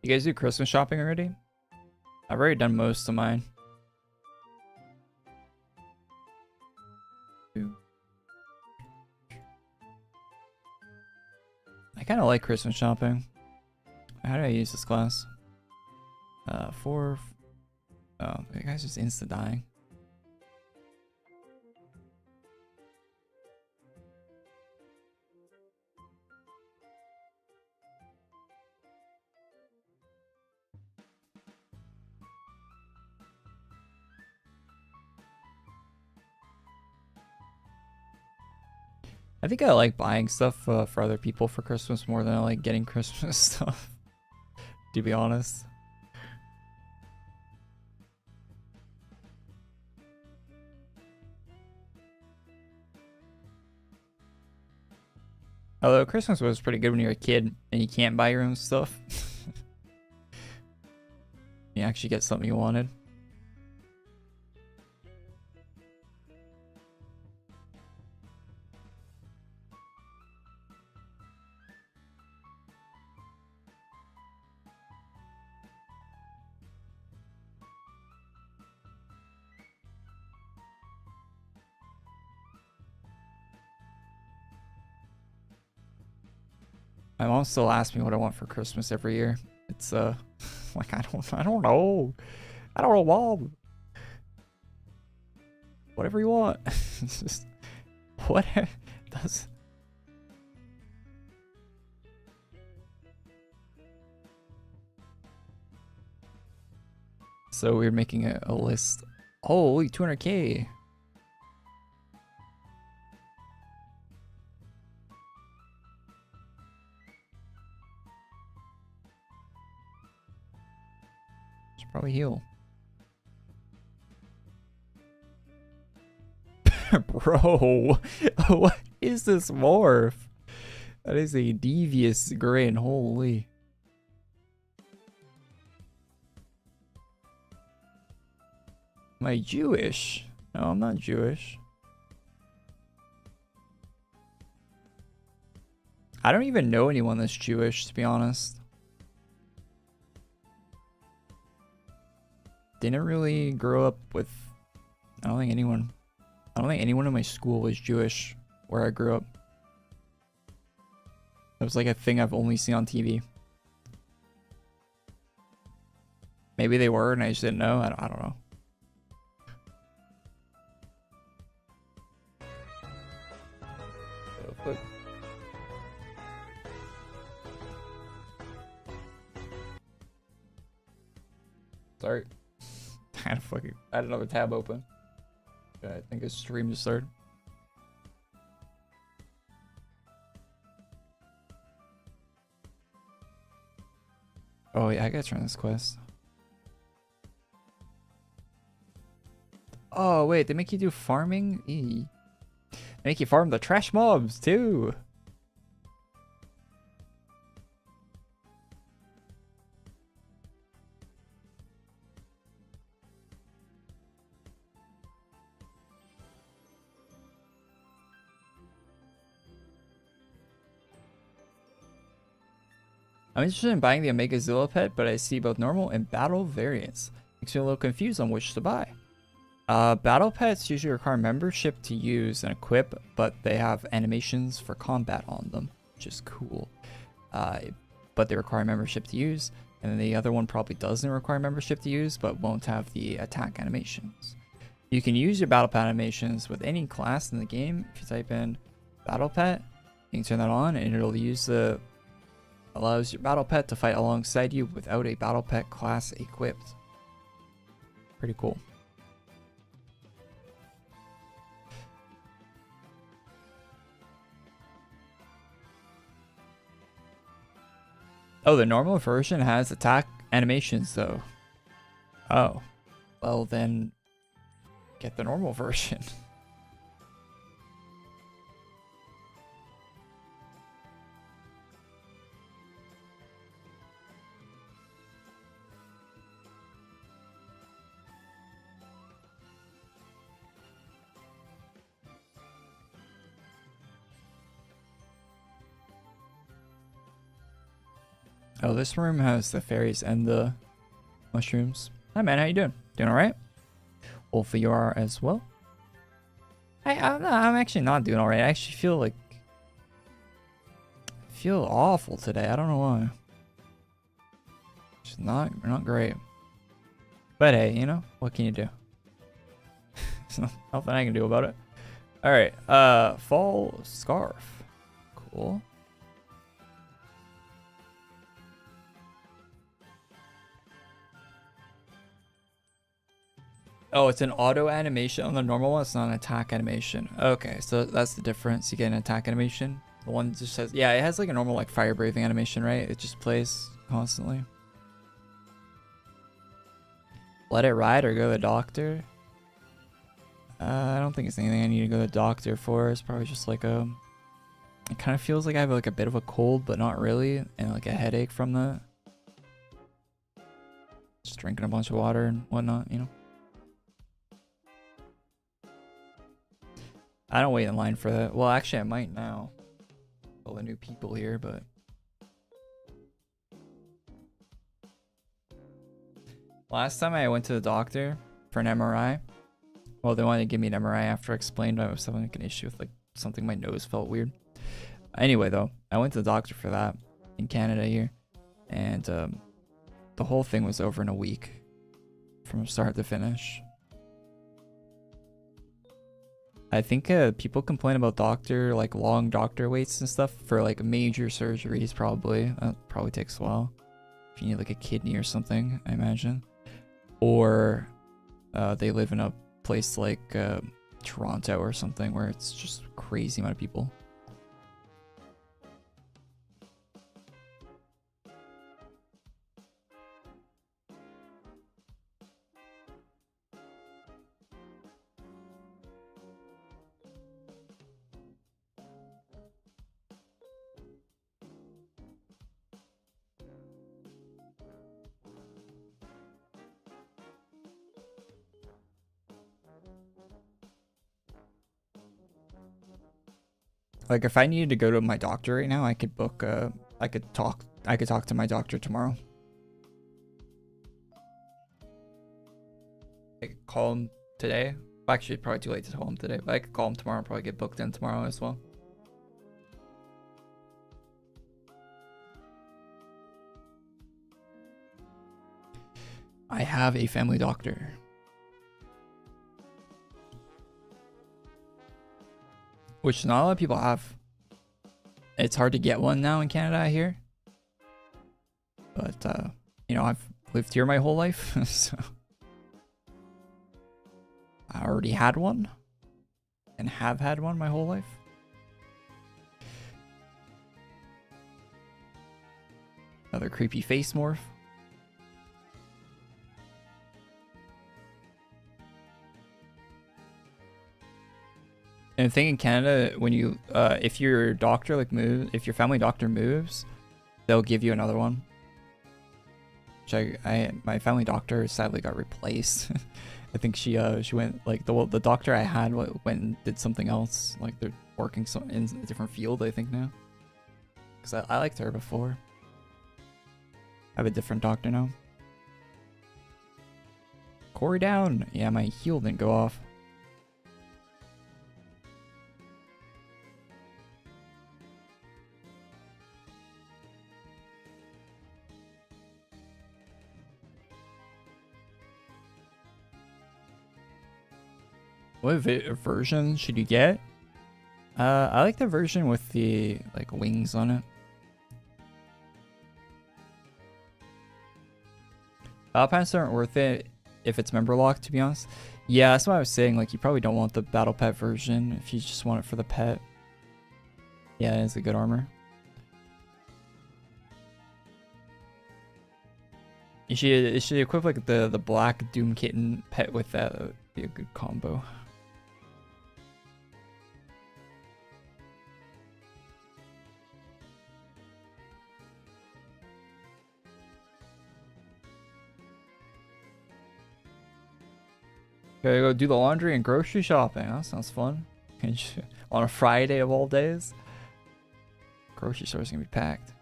You guys do Christmas shopping already? I've already done most of mine. I kind of like Christmas shopping. How do I use this class? 4. Oh, the guy's just insta dying. I think I like buying stuff for other people for Christmas more than I like getting Christmas stuff, to be honest. Although Christmas was pretty good when you're a kid and you can't buy your own stuff. You actually get something you wanted. My mom still asks me what I want for Christmas every year. It's like I don't know. I don't know, Mom. Whatever you want. It's just whatever does. So we're making a list. Holy 200K. Probably heal. Bro, what is this morph? That is a devious grin, holy. Am I Jewish? No, I'm not Jewish. I don't even know anyone that's Jewish, to be honest. Didn't really grow up with, I don't think anyone in my school was Jewish where I grew up. That was like a thing I've only seen on TV. Maybe they were and I just didn't know. I don't know. Oh, sorry. I had another tab open. I think his stream just started. Oh yeah, I gotta turn this quest. Oh wait, they make you do farming? Eee. They make you farm the trash mobs too. I'm interested in buying the Omega Zilla pet, but I see both normal and battle variants. Makes me a little confused on which to buy. Battle pets usually require membership to use and equip, but they have animations for combat on them, which is cool. But they require membership to use, and then the other one probably doesn't require membership to use, but won't have the attack animations. You can use your battle pet animations with any class in the game. If you type in battle pet, you can turn that on, and it'll use the allows your battle pet to fight alongside you without a battle pet class equipped. Pretty cool. Oh, the normal version has attack animations though. Oh, well then get the normal version. Oh, this room has the fairies and the mushrooms. Hi man, how you doing? Doing alright? Hopefully you are as well. I'm actually not doing alright. I actually feel awful today. I don't know why. It's not great. But hey, you know, what can you do? There's nothing I can do about it. Alright, fall scarf. Cool. Oh, it's an auto animation on the normal one. It's not an attack animation. Okay, so that's the difference. You get an attack animation. The one just says, yeah, it has like a normal like fire breathing animation, right? It just plays constantly. Let it ride or go to the doctor. I don't think it's anything I need to go to the doctor for. It's probably just like a. It kind of feels like I have like a bit of a cold, but not really, and like a headache from that. Just drinking a bunch of water and whatnot, you know. I don't wait in line for that. Well, actually, I might now. All the new people here, but last time I went to the doctor for an MRI. Well, they wanted to give me an MRI after I explained I was having like an issue with like something. My nose felt weird. Anyway, though, I went to the doctor for that in Canada here, and the whole thing was over in a week, from start to finish. I think people complain about long doctor waits and stuff for like major surgeries. Probably that probably takes a while. If you need like a kidney or something, I imagine, or they live in a place like Toronto or something where it's just a crazy amount of people. Like if I needed to go to my doctor right now, I could book I could talk to my doctor tomorrow. I could call him today. Well, actually, probably too late to call him today, but I could call him tomorrow and probably get booked in tomorrow as well. I have a family doctor. Which not a lot of people have. It's hard to get one now in Canada, I hear. But, you know, I've lived here my whole life, so I already had one and have had one my whole life. Another creepy face morph. And the thing in Canada, when you, if your doctor if your family doctor moves, they'll give you another one. Which my family doctor sadly got replaced. I think she went like the doctor I had went and did something else. Like they're working in a different field, I think now. Cause I liked her before. I have a different doctor now. Korey down. Yeah, my heel didn't go off. What version should you get? I like the version with the like wings on it. Battle pets aren't worth it if it's member locked, to be honest. Yeah, that's what I was saying. Like, you probably don't want the battle pet version if you just want it for the pet. Yeah, it's a good armor. You should equip like the black Doom Kitten pet with that. That would be a good combo. Gotta go do the laundry and grocery shopping. That sounds fun. On a Friday of all days. Grocery store's gonna be packed.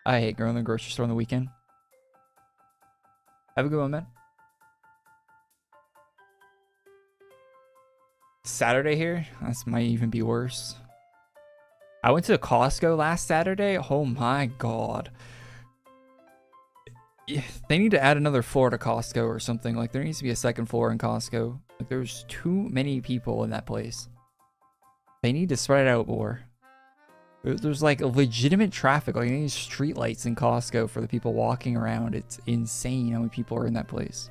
I hate going to the grocery store on the weekend. Have a good one, man. Saturday here? That might even be worse. I went to Costco last Saturday. Oh my god. They need to add another floor to Costco or something. Like, there needs to be a second floor in Costco. Like, there's too many people in that place. They need to spread it out more. There's like legitimate traffic. Like, these street lights in Costco for the people walking around. It's insane how many people are in that place.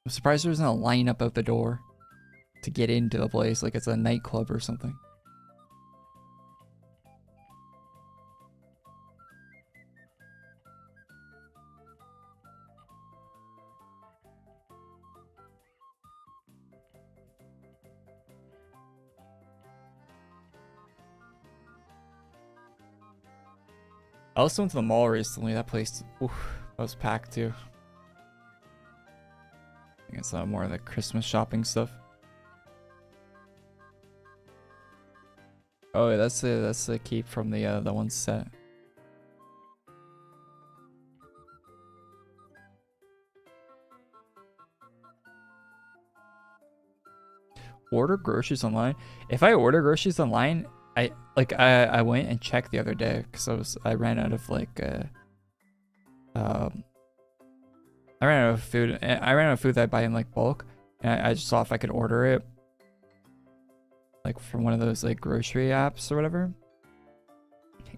I'm surprised there's not a line up out the door to get into the place. Like it's a nightclub or something. I also went to the mall recently. That place, oof, that was packed too. I think it's a lot more of the Christmas shopping stuff. Oh, yeah, that's the cape from the one set. Order groceries online. If I order groceries online, I went and checked the other day because I ran out of like I ran out of food. I ran out of food that I buy in like bulk, and I just saw if I could order it like from one of those like grocery apps or whatever,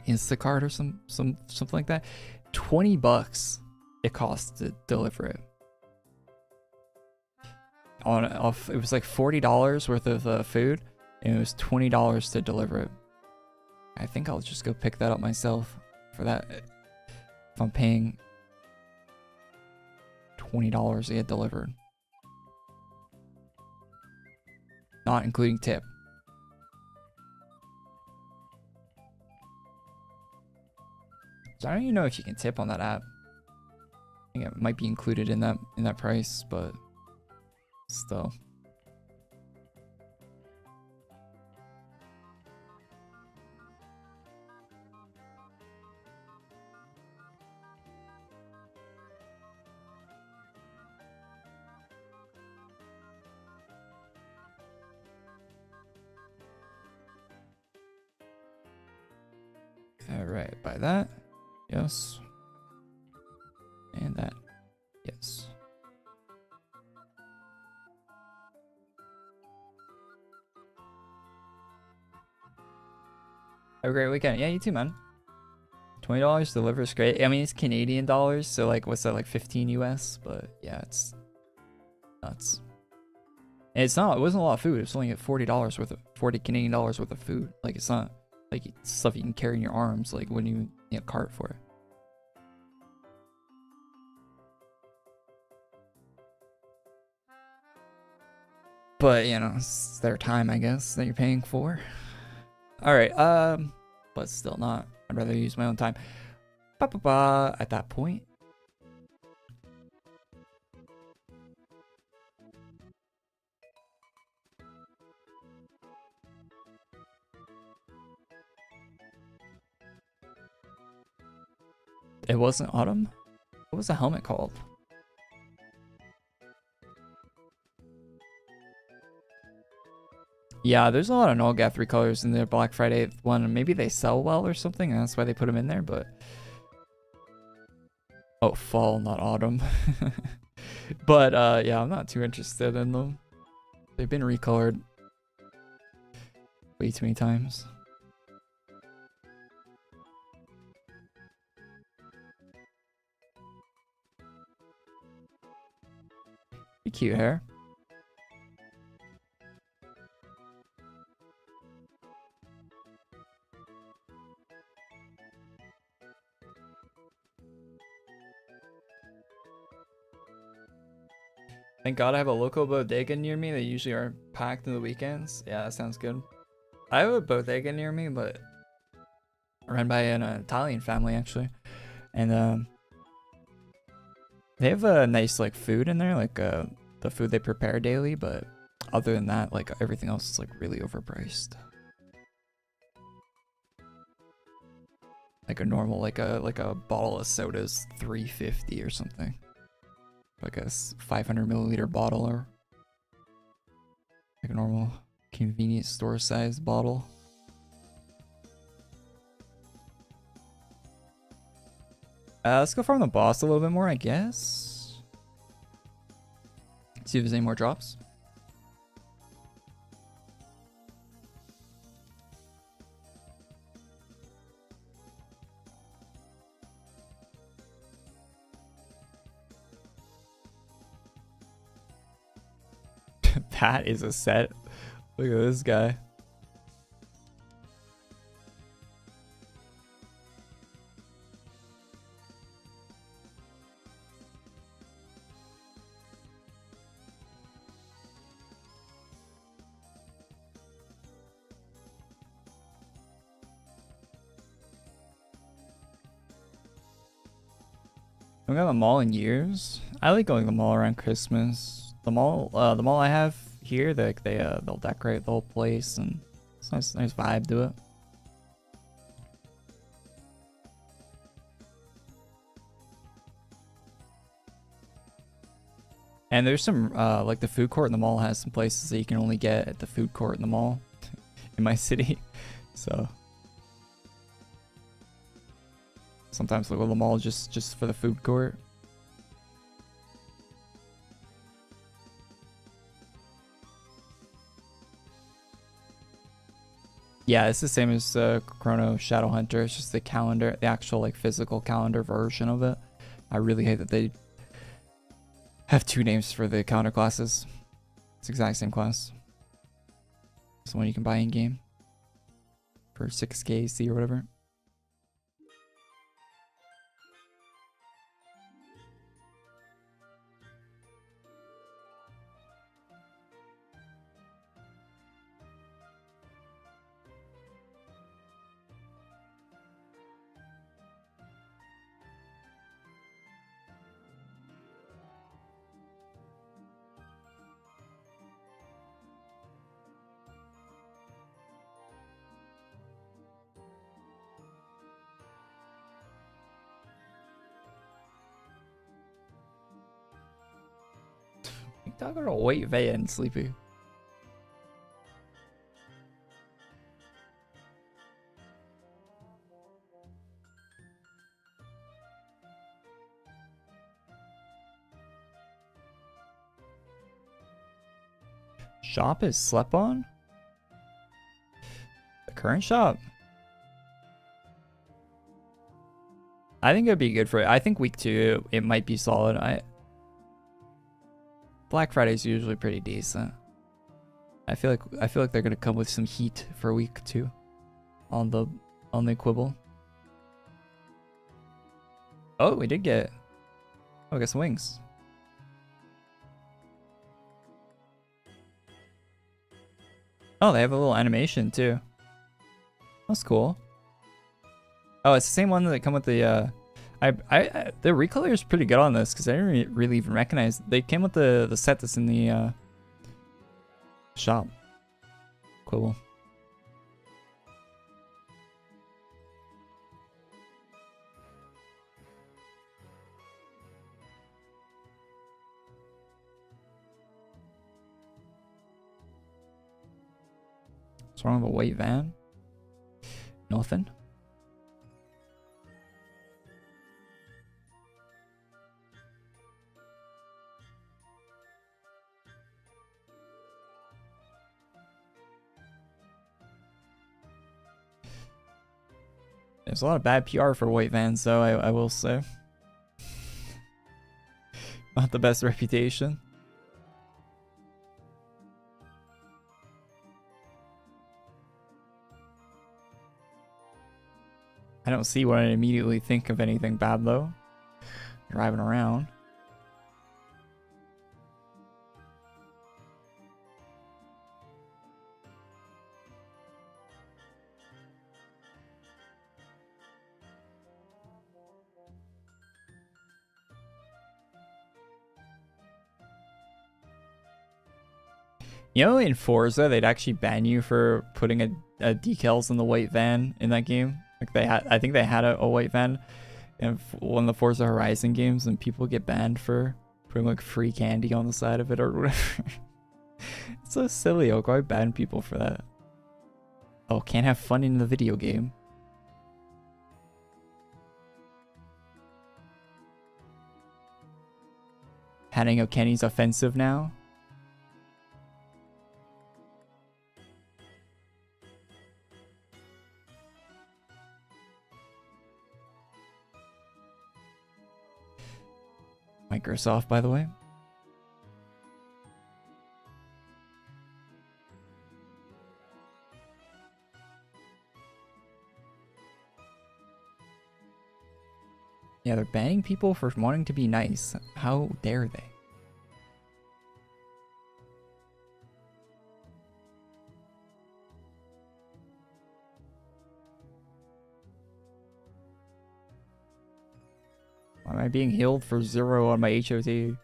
Instacart or something like that. $20 it costs to deliver it. It was like $40 worth of food, and it was $20 to deliver it. I think I'll just go pick that up myself for that. If I'm paying $20 to get delivered, not including tip. So I don't even know if you can tip on that app. I think it might be included in that price, but still. All right, buy that. Yes. And that. Yes. Have a great weekend. Yeah, you too, man. $20 delivers great. I mean, it's Canadian dollars, so like, what's that, like 15 US? But yeah, it's nuts. And it wasn't a lot of food. It's only at $40 worth of 40 Canadian dollars worth of food. Like, it's not like stuff you can carry in your arms. Like, when you need a cart for it. But you know, it's their time, I guess, that you're paying for. All right, but still not. I'd rather use my own time. At that point. It wasn't autumn? What was the helmet called? Yeah, there's a lot of Nolgath colors in the Black Friday one. Maybe they sell well or something, and that's why they put them in there, but... Oh, fall, not autumn. But, yeah, I'm not too interested in them. They've been recolored way too many times. Be cute hair. Thank God I have a local bodega near me. They usually are packed in the weekends. Yeah, that sounds good. I have a bodega near me, but run by an Italian family actually, and they have a nice like food in there, like the food they prepare daily. But other than that, like everything else is like really overpriced. Like a normal, like a bottle of soda is $3.50 or something. Like a 500 milliliter bottle, or like a normal convenience store size bottle. Let's go farm the boss a little bit more, I guess. See if there's any more drops. That is a set. Look at this guy. I haven't gone to the mall in years. I like going to the mall around Christmas. The mall I have here, they'll decorate the whole place, and it's nice vibe to it. And there's some like the food court in the mall has some places that you can only get at the food court in the mall in my city. So sometimes I go to the mall just for the food court. Yeah, it's the same as Chrono Shadow Hunter. It's just the calendar, the actual like physical calendar version of it. I really hate that they have two names for the calendar classes. It's the exact same class. It's the one you can buy in game for 6K C or whatever. Talking about white van, Sleepy. Shop is slept on? The current shop? I think it'd be good for it. I think week 2 it might be solid. Black Friday's usually pretty decent. I feel like they're gonna come with some heat for week 2 on the quibble. Oh, we did get. Oh, we got some wings. Oh, they have a little animation too. That's cool. Oh, it's the same one that come with the the recolor is pretty good on this because I didn't really even recognize they came with the set that's in the shop. Cool. What's wrong with a white van? Nothing. There's a lot of bad PR for white vans, though, I will say. Not the best reputation. I don't see what I immediately think of anything bad, though. Driving around. You know, in Forza, they'd actually ban you for putting a decals in the white van in that game. Like they had, I think they had a white van in one of the Forza Horizon games, and people get banned for putting like free candy on the side of it or whatever. It's so silly. I'll go ban people for that. Oh, can't have fun in the video game. Handing out Kenny's offensive now. Microsoft, by the way. Yeah, they're banning people for wanting to be nice. How dare they? Why am I being healed for 0 on my HOT?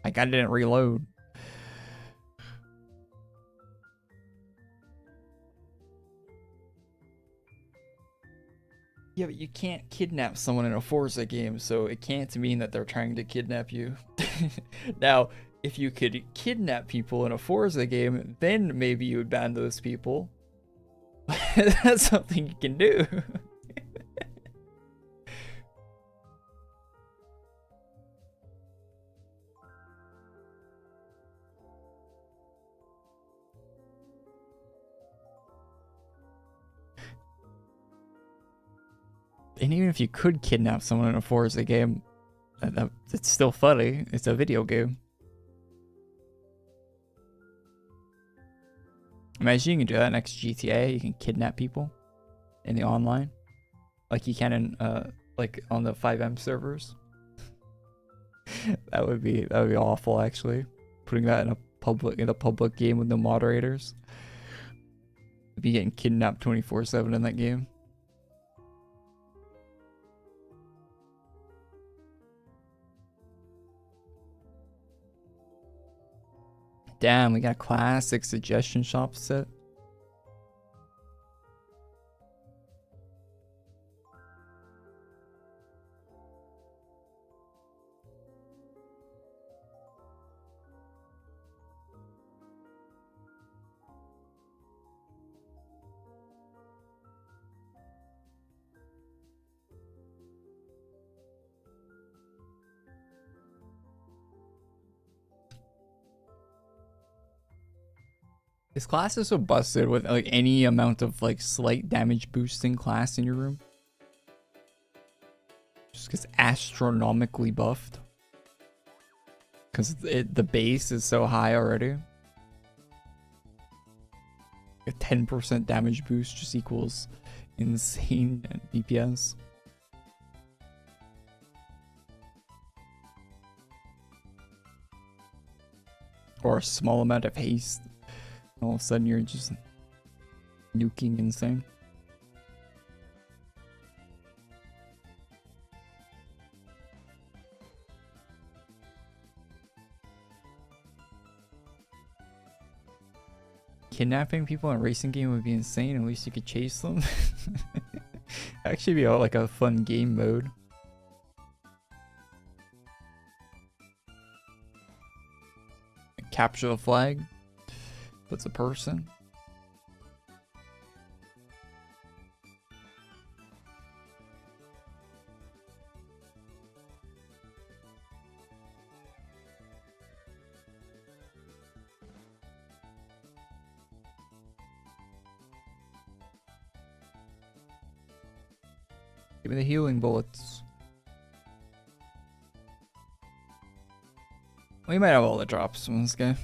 Like I didn't reload. Yeah, but you can't kidnap someone in a Forza game, so it can't mean that they're trying to kidnap you. Now, if you could kidnap people in a Forza game, then maybe you would ban those people. That's something you can do. And even if you could kidnap someone in a Forza game, it's still funny. It's a video game. Imagine you can do that next GTA. You can kidnap people in the online, like you can in like on the 5M servers. That would be awful, actually. Putting that in a public game with no moderators. You'd be getting kidnapped 24/7 in that game. Damn, we got a classic suggestion shop set. This class is so busted with like any amount of like slight damage boosting class in your room. Just gets astronomically buffed. Because the base is so high already. A 10% damage boost just equals insane DPS. Or a small amount of haste. All of a sudden you're just nuking insane. Kidnapping people in a racing game would be insane. At least you could chase them. Actually be like a fun game mode. Capture the flag. Puts a person. Give me the healing bullets. We might have all the drops from this guy.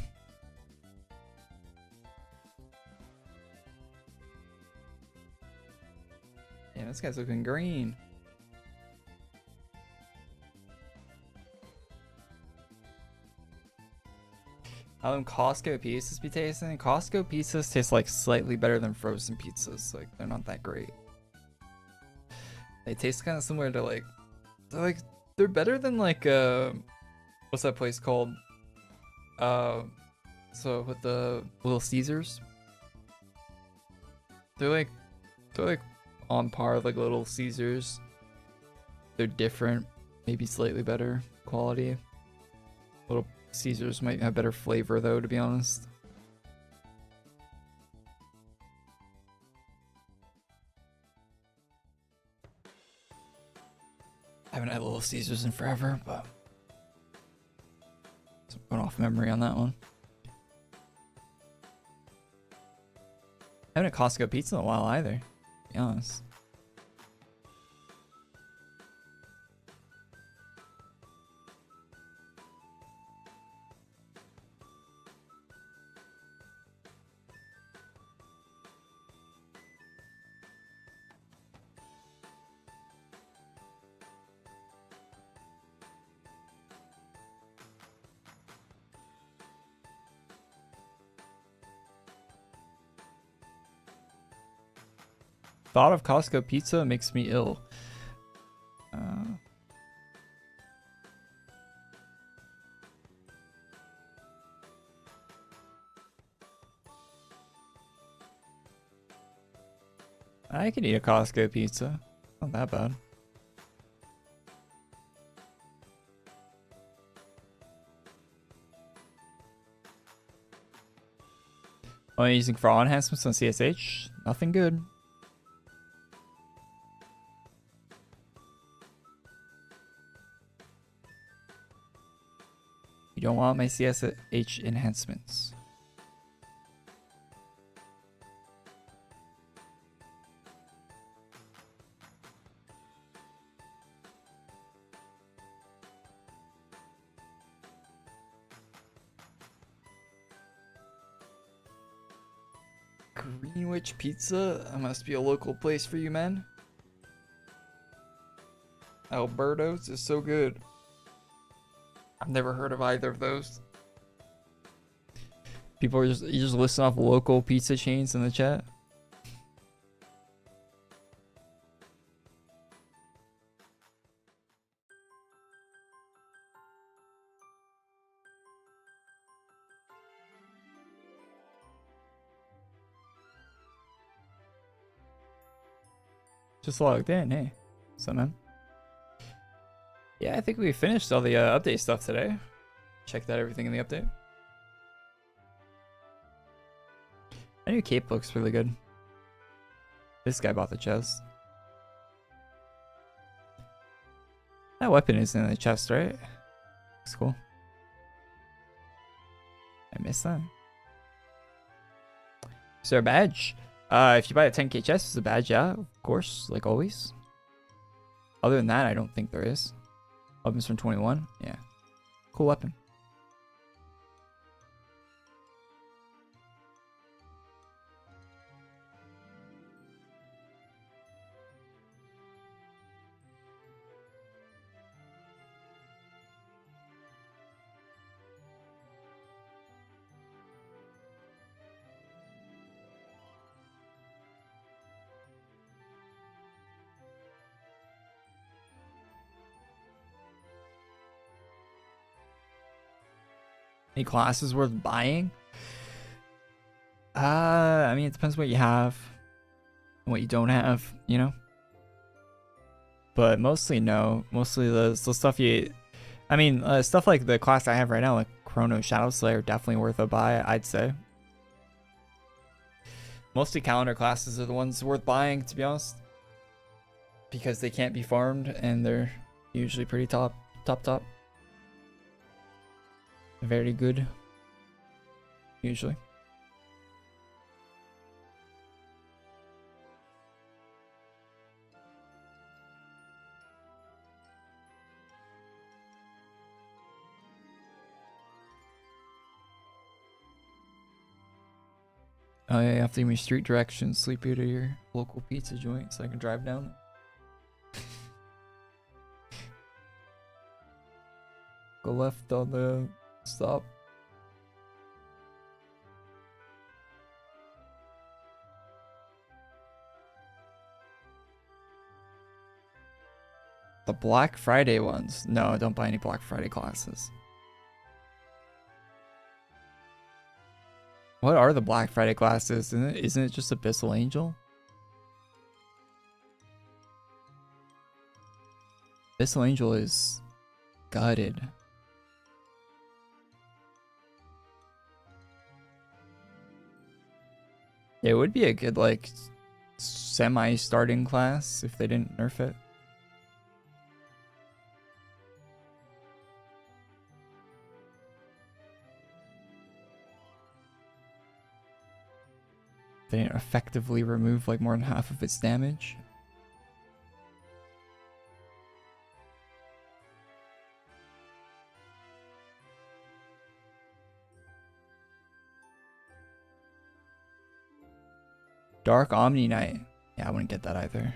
Yeah, this guy's looking green. how them Costco pizzas be tasting. Costco pizzas taste like slightly better than frozen pizzas. Like they're not that great. They taste kind of similar to like they're better than like what's that place called? So with the Little Caesars. They're like on par with like Little Caesars. They're different, maybe slightly better quality. Little Caesars might have better flavor though, to be honest. I haven't had Little Caesars in forever, but going off memory on that one. I haven't had Costco pizza in a while either, to be honest. Thought of Costco pizza makes me ill. I could eat a Costco pizza. Not that bad. Only using fraud enhancements on CSH? Nothing good. You don't want my CSH enhancements. Greenwich Pizza? That must be a local place for you, man. Alberto's is so good. I've never heard of either of those. People are you just listing off local pizza chains in the chat. Just logged in, hey. What's up, man? Yeah, I think we finished all the update stuff today. Checked out everything in the update. I new cape looks really good. This guy bought the chest. That weapon is in the chest, right? Looks cool. I missed that. Is there a badge? If you buy a 10k chest, it's a badge, yeah, of course, like always. Other than that, I don't think there is. Weapons from 21, yeah. Cool weapon. Any classes worth buying? I mean, it depends what you have and what you don't have, you know? But mostly no. Mostly the stuff you... I mean, stuff like the class I have right now, like Chrono Shadow Slayer, definitely worth a buy, I'd say. Mostly calendar classes are the ones worth buying, to be honest. Because they can't be farmed and they're usually pretty top. Very good. Usually. Oh yeah, you have to give me street directions, sleep here to your local pizza joint so I can drive down. Go left on the stop. The Black Friday ones. No, don't buy any Black Friday classes. What are the Black Friday classes? Isn't it just Abyssal Angel? Abyssal Angel is gutted. It would be a good, like, semi-starting class if they didn't nerf it. They didn't effectively remove, like, more than half of its damage. Dark Omni Knight. Yeah, I wouldn't get that either.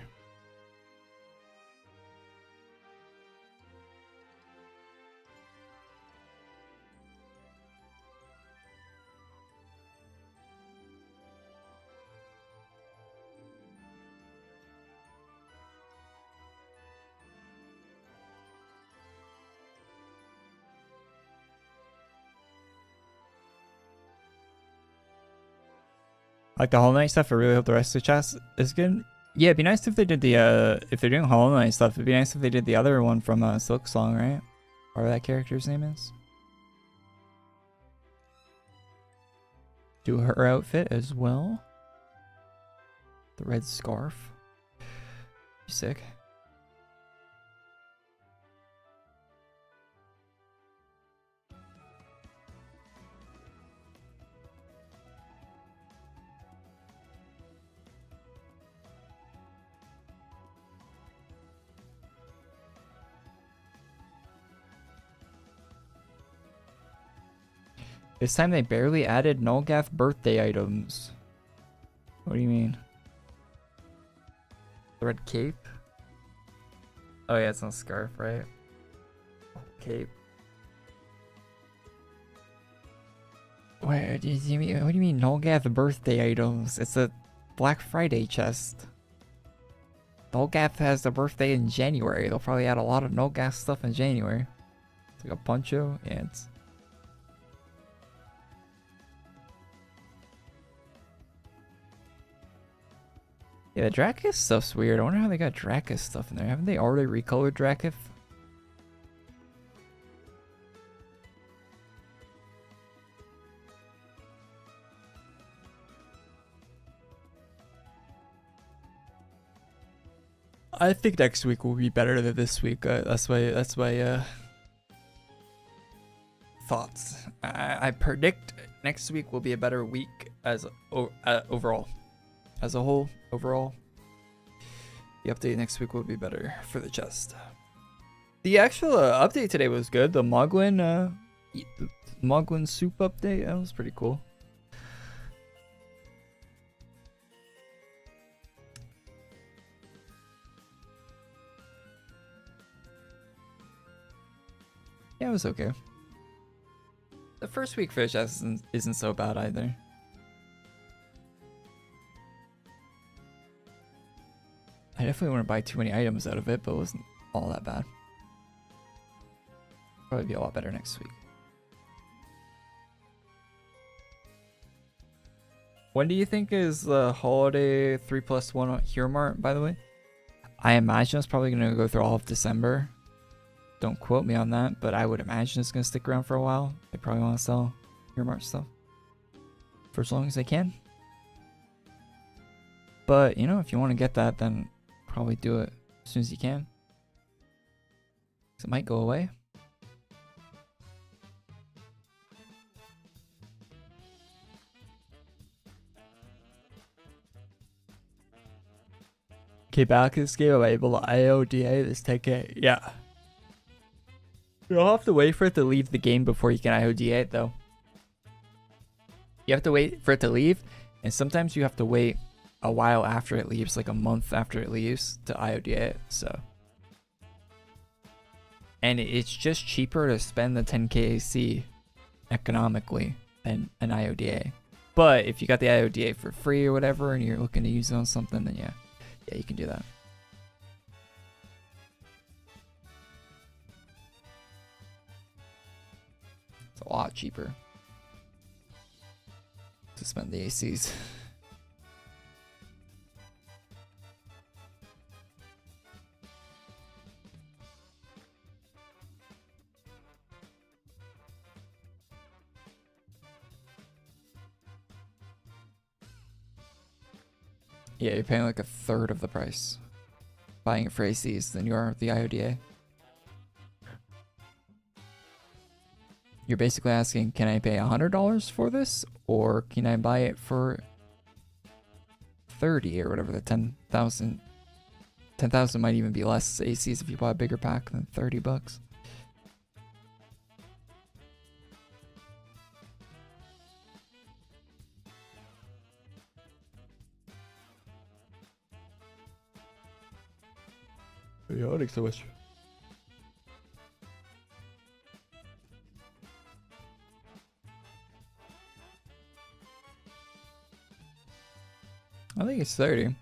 Like the Hollow Knight stuff, I really hope the rest of the chest is good. Yeah, it'd be nice if they did the, if they're doing Hollow Knight stuff, it'd be nice if they did the other one from Silk Song, right? Whatever that character's name is. Do her outfit as well. The red scarf. Sick. This time they barely added Nulgath birthday items. What do you mean? The red cape? Oh yeah, it's not a scarf, right? Cape. Wait, what do you mean Nulgath birthday items? It's a Black Friday chest. Nulgath has the birthday in January. They'll probably add a lot of Nulgath stuff in January. It's like a poncho. Yeah, it's... Yeah, the Dracus stuff's weird. I wonder how they got Dracus stuff in there. Haven't they already recolored Dracus? I think next week will be better than this week. That's my thoughts. I predict next week will be a better week as overall. As a whole, overall, the update next week will be better for the chest. The actual update today was good. The Moglin soup update, that was pretty cool. Yeah, it was okay. The first week for the chest isn't so bad either. I definitely wouldn't buy too many items out of it, but it wasn't all that bad. Probably be a lot better next week. When do you think is the holiday 3+1 Hero Mart, by the way? I imagine it's probably going to go through all of December. Don't quote me on that, but I would imagine it's going to stick around for a while. They probably want to sell Hero Mart stuff for as long as they can. But, you know, if you want to get that, then probably do it as soon as you can. It might go away. Okay, back in this game, I'm able to IODA this 10k. Yeah. You'll have to wait for it to leave the game before you can IODA it, though. You have to wait for it to leave, and sometimes you have to wait a while after it leaves, like a month after it leaves, to IODA it, so. And it's just cheaper to spend the 10k AC economically than an IODA. But if you got the IODA for free or whatever, and you're looking to use it on something, then yeah, you can do that. It's a lot cheaper to spend the ACs. Yeah, you're paying like a third of the price buying it for ACs than you are the IODA. You're basically asking, can I pay $100 for this, or can I buy it for 30 or whatever? The 10,000 might even be less ACs if you buy a bigger pack than $30. Chaotic so much. I think it's 30.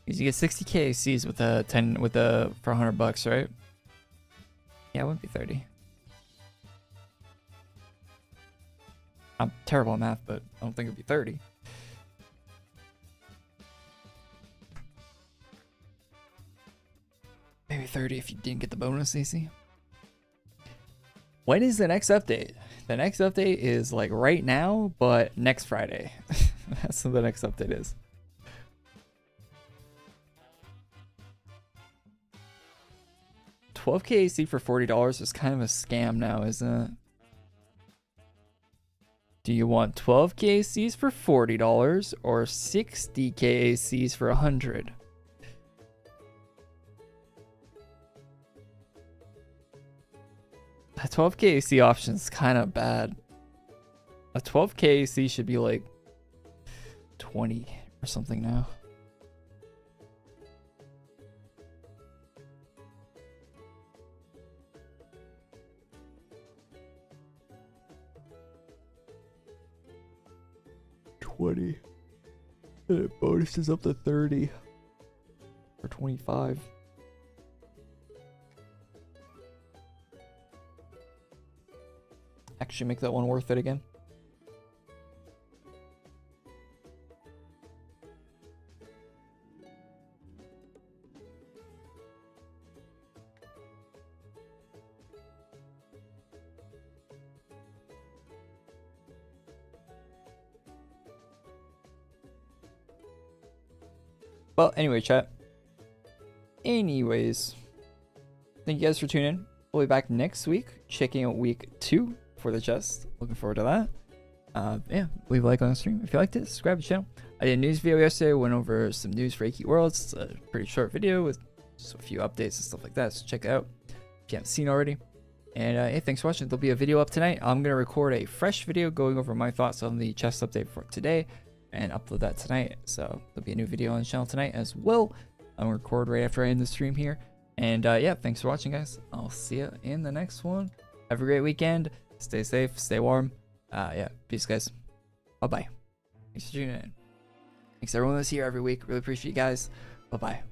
Because you get 60k ACs with a 10 for $100, right? Yeah, it wouldn't be 30. I'm terrible at math, but I don't think it'd be 30. Maybe 30 if you didn't get the bonus AC. When is the next update? The next update is like right now, but next Friday. That's what the next update is. $12k AC for $40 is kind of a scam now, isn't it? Do you want 12k ACs for $40 or 60k ACs for $100? That 12k AC option is kind of bad. A 12k AC should be like 20 or something now. $20. And it bonuses up to 30 or 25. Actually make that one worth it again. Well, anyway, chat. Anyways, thank you guys for tuning in. We'll be back next week, checking out week 2 for the chest. Looking forward to that. Yeah, leave a like on the stream if you liked it. Subscribe to the channel. I did a news video yesterday. Went over some news for AQWorlds. It's a pretty short video with just a few updates and stuff like that. So check it out if you haven't seen already. And yeah, thanks for watching. There'll be a video up tonight. I'm gonna record a fresh video going over my thoughts on the chest update for today and upload that tonight. So there'll be a new video on the channel tonight as well. I'm gonna record right after I end the stream here. And yeah, thanks for watching, guys. I'll see you in the next one. Have a great weekend. Stay safe, stay warm. Yeah, peace, guys. Bye-bye. Thanks for tuning in. Thanks everyone that's here every week. Really appreciate you guys. Bye-bye.